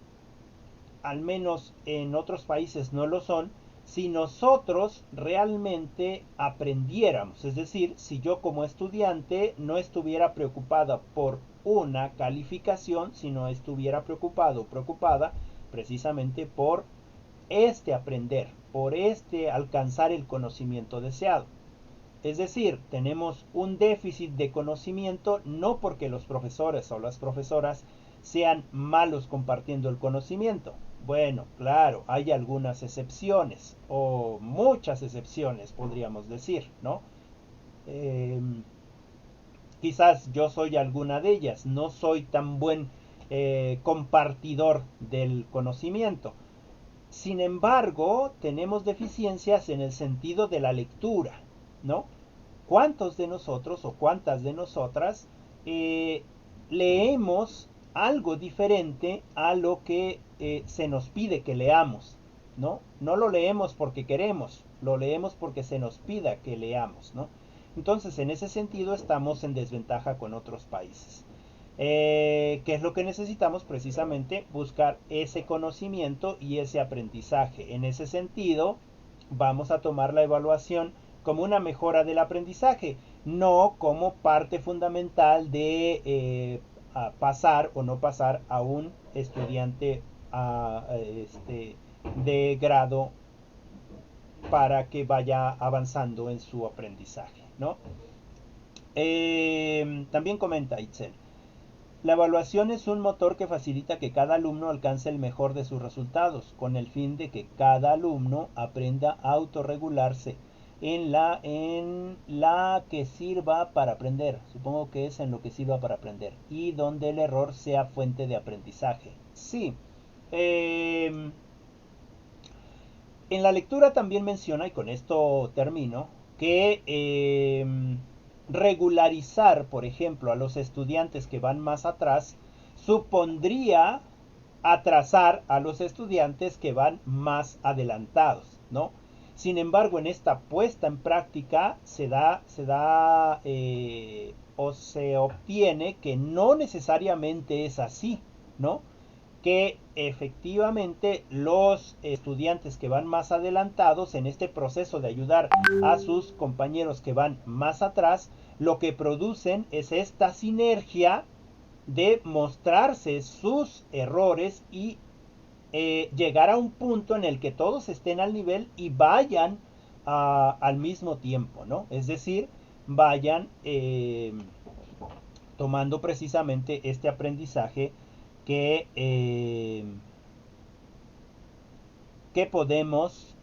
al menos en otros países no lo son, si nosotros realmente aprendiéramos. Es decir, si yo como estudiante no estuviera preocupada por una calificación, sino estuviera preocupado o preocupada precisamente por aprender, por alcanzar el conocimiento deseado. Es decir, tenemos un déficit de conocimiento no porque los profesores o las profesoras sean malos compartiendo el conocimiento. Bueno, claro, hay algunas excepciones, o muchas excepciones podríamos decir, ¿no? Quizás yo soy alguna de ellas, no soy tan buen compartidor del conocimiento. Sin embargo, tenemos deficiencias en el sentido de la lectura, ¿no? ¿Cuántos de nosotros o cuántas de nosotras leemos algo diferente a lo que se nos pide que leamos? ¿No? No lo leemos porque queremos, lo leemos porque se nos pida que leamos, ¿no? Entonces, en ese sentido, estamos en desventaja con otros países. ¿Qué es lo que necesitamos? Precisamente buscar ese conocimiento y ese aprendizaje. En ese sentido, vamos a tomar la evaluación como una mejora del aprendizaje, no como parte fundamental de a pasar o no pasar a un estudiante de grado para que vaya avanzando en su aprendizaje, ¿no? También comenta Itzel, la evaluación es un motor que facilita que cada alumno alcance el mejor de sus resultados, con el fin de que cada alumno aprenda a autorregularse en la que sirva para aprender. Supongo que es en lo que sirva para aprender. Y donde el error sea fuente de aprendizaje. Sí. En la lectura también menciona, y con esto termino, que regularizar, por ejemplo, a los estudiantes que van más atrás, supondría atrasar a los estudiantes que van más adelantados, ¿no? Sin embargo, en esta puesta en práctica o se obtiene que no necesariamente es así, ¿no? Que efectivamente los estudiantes que van más adelantados en este proceso de ayudar a sus compañeros que van más atrás, lo que producen es esta sinergia de mostrarse sus errores y llegar a un punto en el que todos estén al nivel y vayan al mismo tiempo, ¿no? Es decir, vayan tomando precisamente este aprendizaje que, eh, que podemos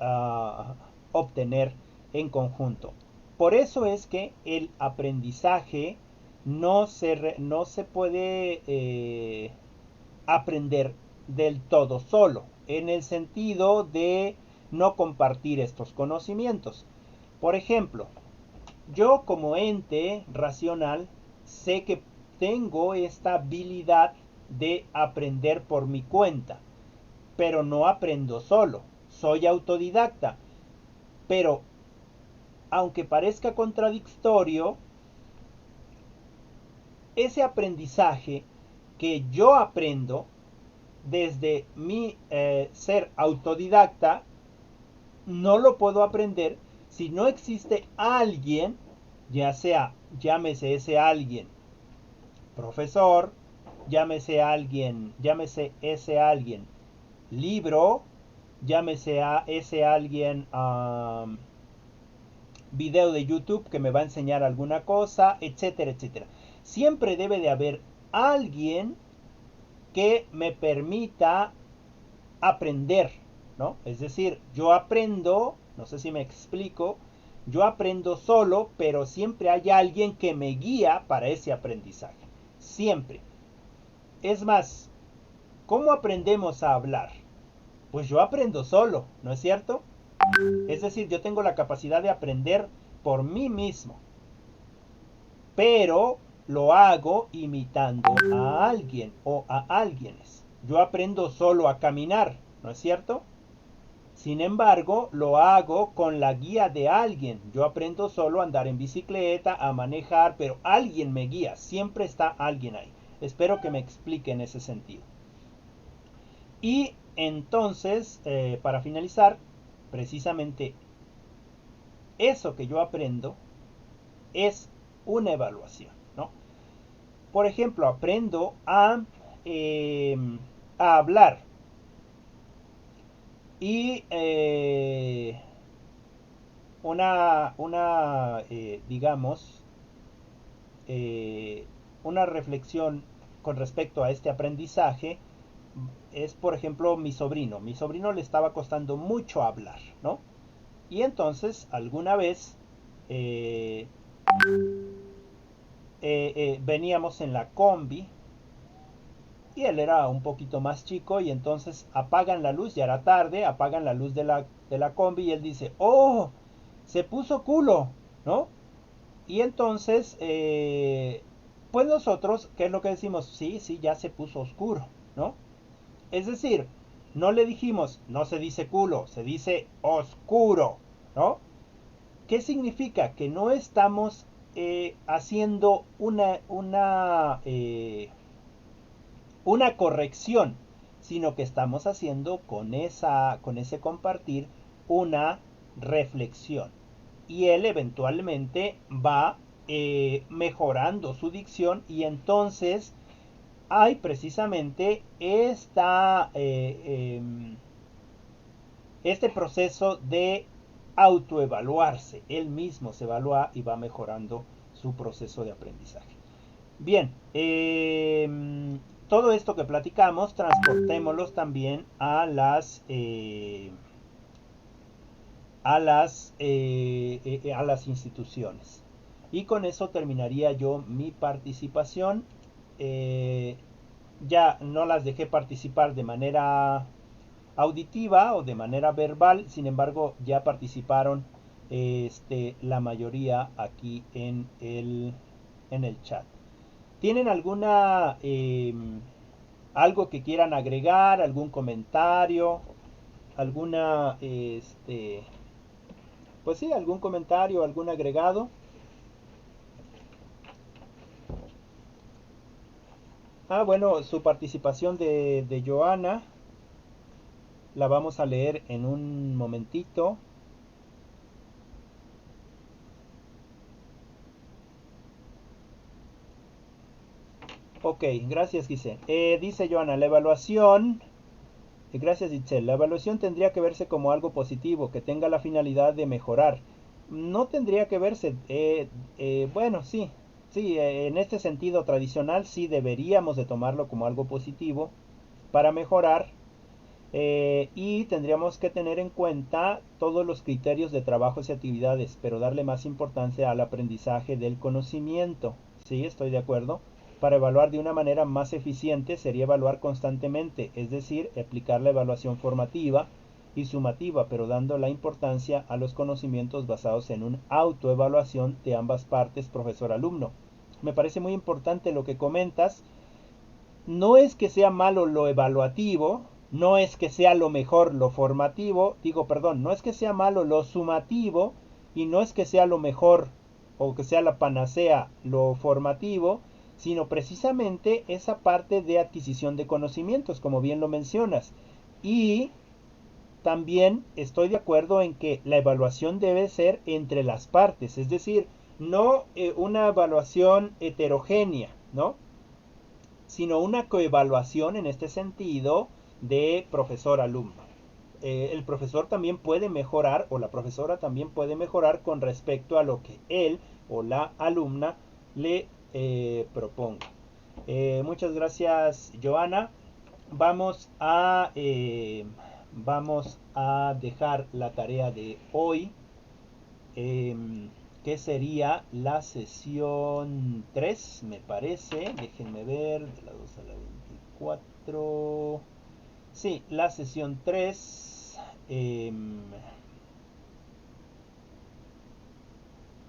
obtener en conjunto. Por eso es que el aprendizaje no se puede aprender del todo solo, en el sentido de no compartir estos conocimientos. Por ejemplo, yo como ente racional sé que tengo esta habilidad de aprender por mi cuenta, pero no aprendo solo, soy autodidacta. Pero, aunque parezca contradictorio, ese aprendizaje que yo aprendo desde mi ser autodidacta, no lo puedo aprender si no existe alguien, ya sea, llámese ese alguien profesor, llámese ese alguien libro, llámese a ese alguien video de YouTube que me va a enseñar alguna cosa, etcétera, etcétera. Siempre debe de haber alguien que me permita aprender, ¿no? Es decir, yo aprendo, no sé si me explico, yo aprendo solo, pero siempre hay alguien que me guía para ese aprendizaje. Siempre. Es más, ¿cómo aprendemos a hablar? Pues yo aprendo solo, ¿no es cierto? Es decir, yo tengo la capacidad de aprender por mí mismo, pero lo hago imitando a alguien o a alguienes. Yo aprendo solo a caminar, ¿no es cierto? Sin embargo, lo hago con la guía de alguien. Yo aprendo solo a andar en bicicleta, a manejar, pero alguien me guía. Siempre está alguien ahí. Espero que me explique en ese sentido. Y entonces, para finalizar, precisamente eso que yo aprendo es una evaluación, ¿no? Por ejemplo, aprendo a hablar y digamos, eh, una reflexión con respecto a este aprendizaje es, por ejemplo, mi sobrino. Mi sobrino le estaba costando mucho hablar, ¿no? Y entonces, alguna vez, eh, veníamos en la combi y él era un poquito más chico y entonces apagan la luz, ya era tarde, apagan la luz de la combi y él dice, oh, se puso culo, ¿no? Y entonces, pues nosotros, ¿qué es lo que decimos? Sí, sí, ya se puso oscuro, ¿no? Es decir, no le dijimos, no se dice culo, se dice oscuro, ¿no? ¿Qué significa? Que no estamos haciendo una corrección, sino que estamos haciendo con ese compartir una reflexión. Y él eventualmente va mejorando su dicción y entonces hay precisamente este proceso de autoevaluarse. Él mismo se evalúa y va mejorando su proceso de aprendizaje. Bien, todo esto que platicamos, transportémoslos también a las instituciones. Y con eso terminaría yo mi participación. Eh, ya no las dejé participar de manera auditiva o de manera verbal, sin embargo ya participaron la mayoría aquí en el chat. ¿Tienen algo que quieran agregar, algún comentario, alguna, pues sí, algún comentario, algún agregado? Bueno, su participación de Joana la vamos a leer en un momentito. Ok, gracias Giselle. Dice Joana, la evaluación. Gracias Giselle. La evaluación tendría que verse como algo positivo, que tenga la finalidad de mejorar. No tendría que verse. Bueno, sí. Sí, en este sentido tradicional sí deberíamos de tomarlo como algo positivo para mejorar. Y tendríamos que tener en cuenta todos los criterios de trabajos y actividades, pero darle más importancia al aprendizaje del conocimiento. Sí, estoy de acuerdo. Para evaluar de una manera más eficiente sería evaluar constantemente, es decir, aplicar la evaluación formativa y sumativa, pero dando la importancia a los conocimientos basados en una autoevaluación de ambas partes, profesor-alumno. Me parece muy importante lo que comentas. No es que sea malo lo evaluativo, no es que sea lo mejor lo formativo, no es que sea malo lo sumativo y no es que sea lo mejor o que sea la panacea lo formativo, sino precisamente esa parte de adquisición de conocimientos, como bien lo mencionas. Y también estoy de acuerdo en que la evaluación debe ser entre las partes, es decir, no una evaluación heterogénea, ¿no? Sino una coevaluación en este sentido de profesor-alumno. El profesor también puede mejorar o la profesora también puede mejorar con respecto a lo que él o la alumna le proponga. Muchas gracias, Joana. Vamos vamos a dejar la tarea de hoy, que sería la sesión 3, me parece. Déjenme ver, de la 2 a la 24. Sí, la sesión 3.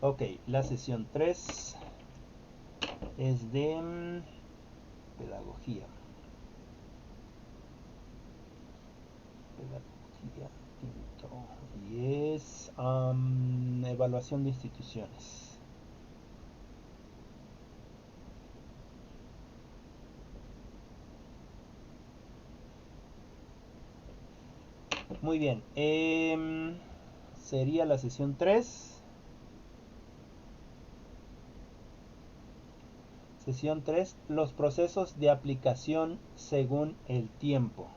Ok, la sesión 3 es de pedagogía. Pedagogía y es evaluación de instituciones. Muy bien. Sería la sesión 3. Sesión 3. Los procesos de aplicación según el tiempo.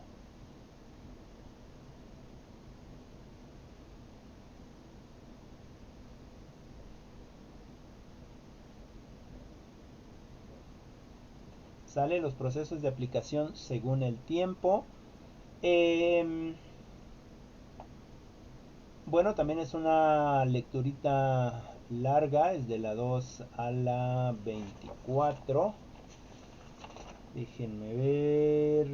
Sale los procesos de aplicación según el tiempo. Bueno, también es una lecturita larga, es de la 2 a la 24. Déjenme ver.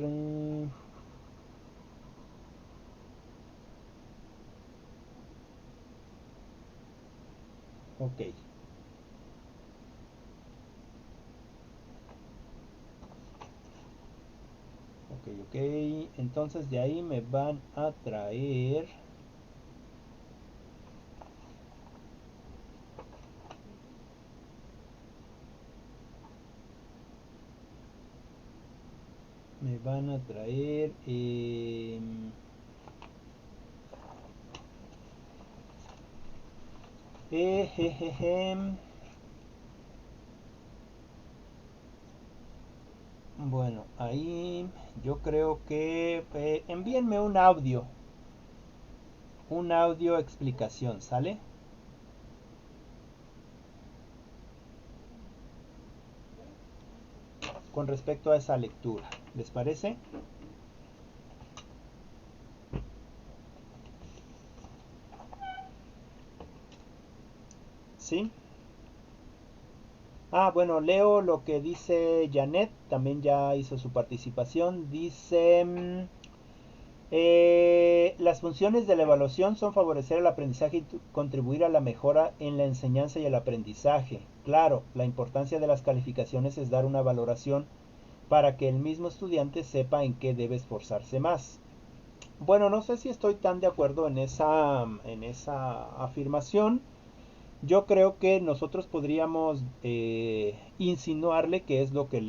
Ok. Ok. Entonces de ahí me van a traer van a traer jejejem. Bueno, ahí yo creo que envíenme un audio explicación, ¿sale? Con respecto a esa lectura, ¿les parece? ¿Sí? Ah, bueno, leo lo que dice Janet, también ya hizo su participación. Dice, las funciones de la evaluación son favorecer el aprendizaje y contribuir a la mejora en la enseñanza y el aprendizaje. Claro, la importancia de las calificaciones es dar una valoración para que el mismo estudiante sepa en qué debe esforzarse más. Bueno, no sé si estoy tan de acuerdo en esa afirmación. Yo creo que nosotros podríamos insinuarle qué es lo que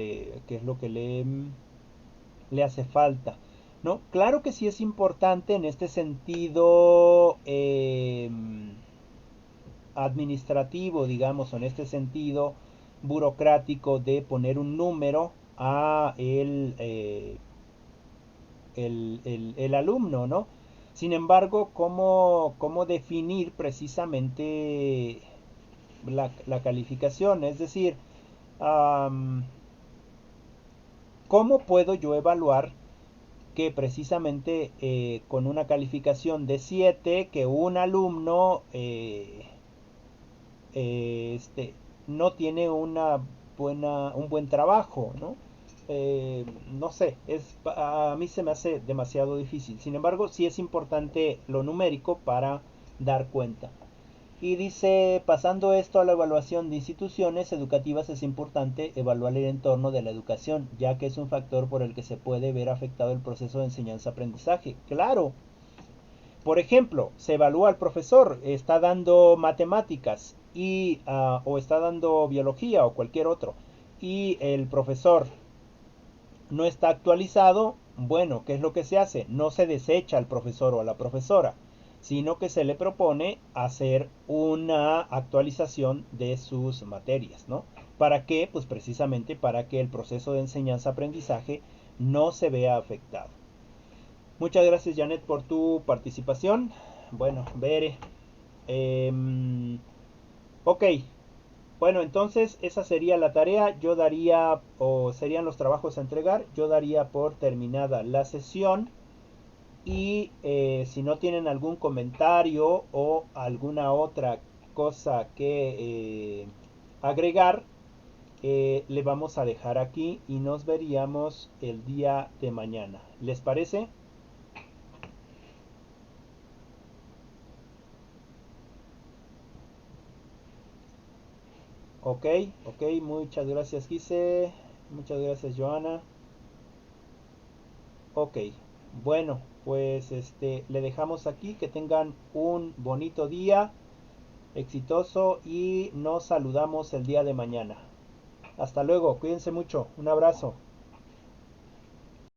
le hace falta, ¿no? Claro que sí es importante en este sentido administrativo, digamos, o en este sentido burocrático de poner un número a el alumno, ¿no? Sin embargo, ¿cómo definir precisamente la calificación? Es decir, um, ¿cómo puedo yo evaluar que precisamente con una calificación de 7 que un alumno este, no tiene un buen trabajo, ¿no? No sé, a mí se me hace demasiado difícil. Sin embargo, sí es importante lo numérico para dar cuenta. Y dice, pasando esto a la evaluación de instituciones educativas, es importante evaluar el entorno de la educación, ya que es un factor por el que se puede ver afectado el proceso de enseñanza-aprendizaje. Claro, por ejemplo, se evalúa al profesor, está dando matemáticas o está dando biología o cualquier otro, y el profesor no está actualizado. Bueno, ¿qué es lo que se hace? No se desecha al profesor o a la profesora, sino que se le propone hacer una actualización de sus materias, ¿no? ¿Para qué? Pues precisamente para que el proceso de enseñanza-aprendizaje no se vea afectado. Muchas gracias, Janet, por tu participación. Bueno, Bere. Ok, bueno, entonces esa sería la tarea. Yo daría, o serían los trabajos a entregar. Yo daría por terminada la sesión. Y si no tienen algún comentario o alguna otra cosa que agregar, le vamos a dejar aquí y nos veríamos el día de mañana. ¿Les parece? Ok, ok, muchas gracias Gise, muchas gracias Joana. Ok, bueno, pues le dejamos aquí, que tengan un bonito día, exitoso, y nos saludamos el día de mañana. Hasta luego, cuídense mucho, un abrazo.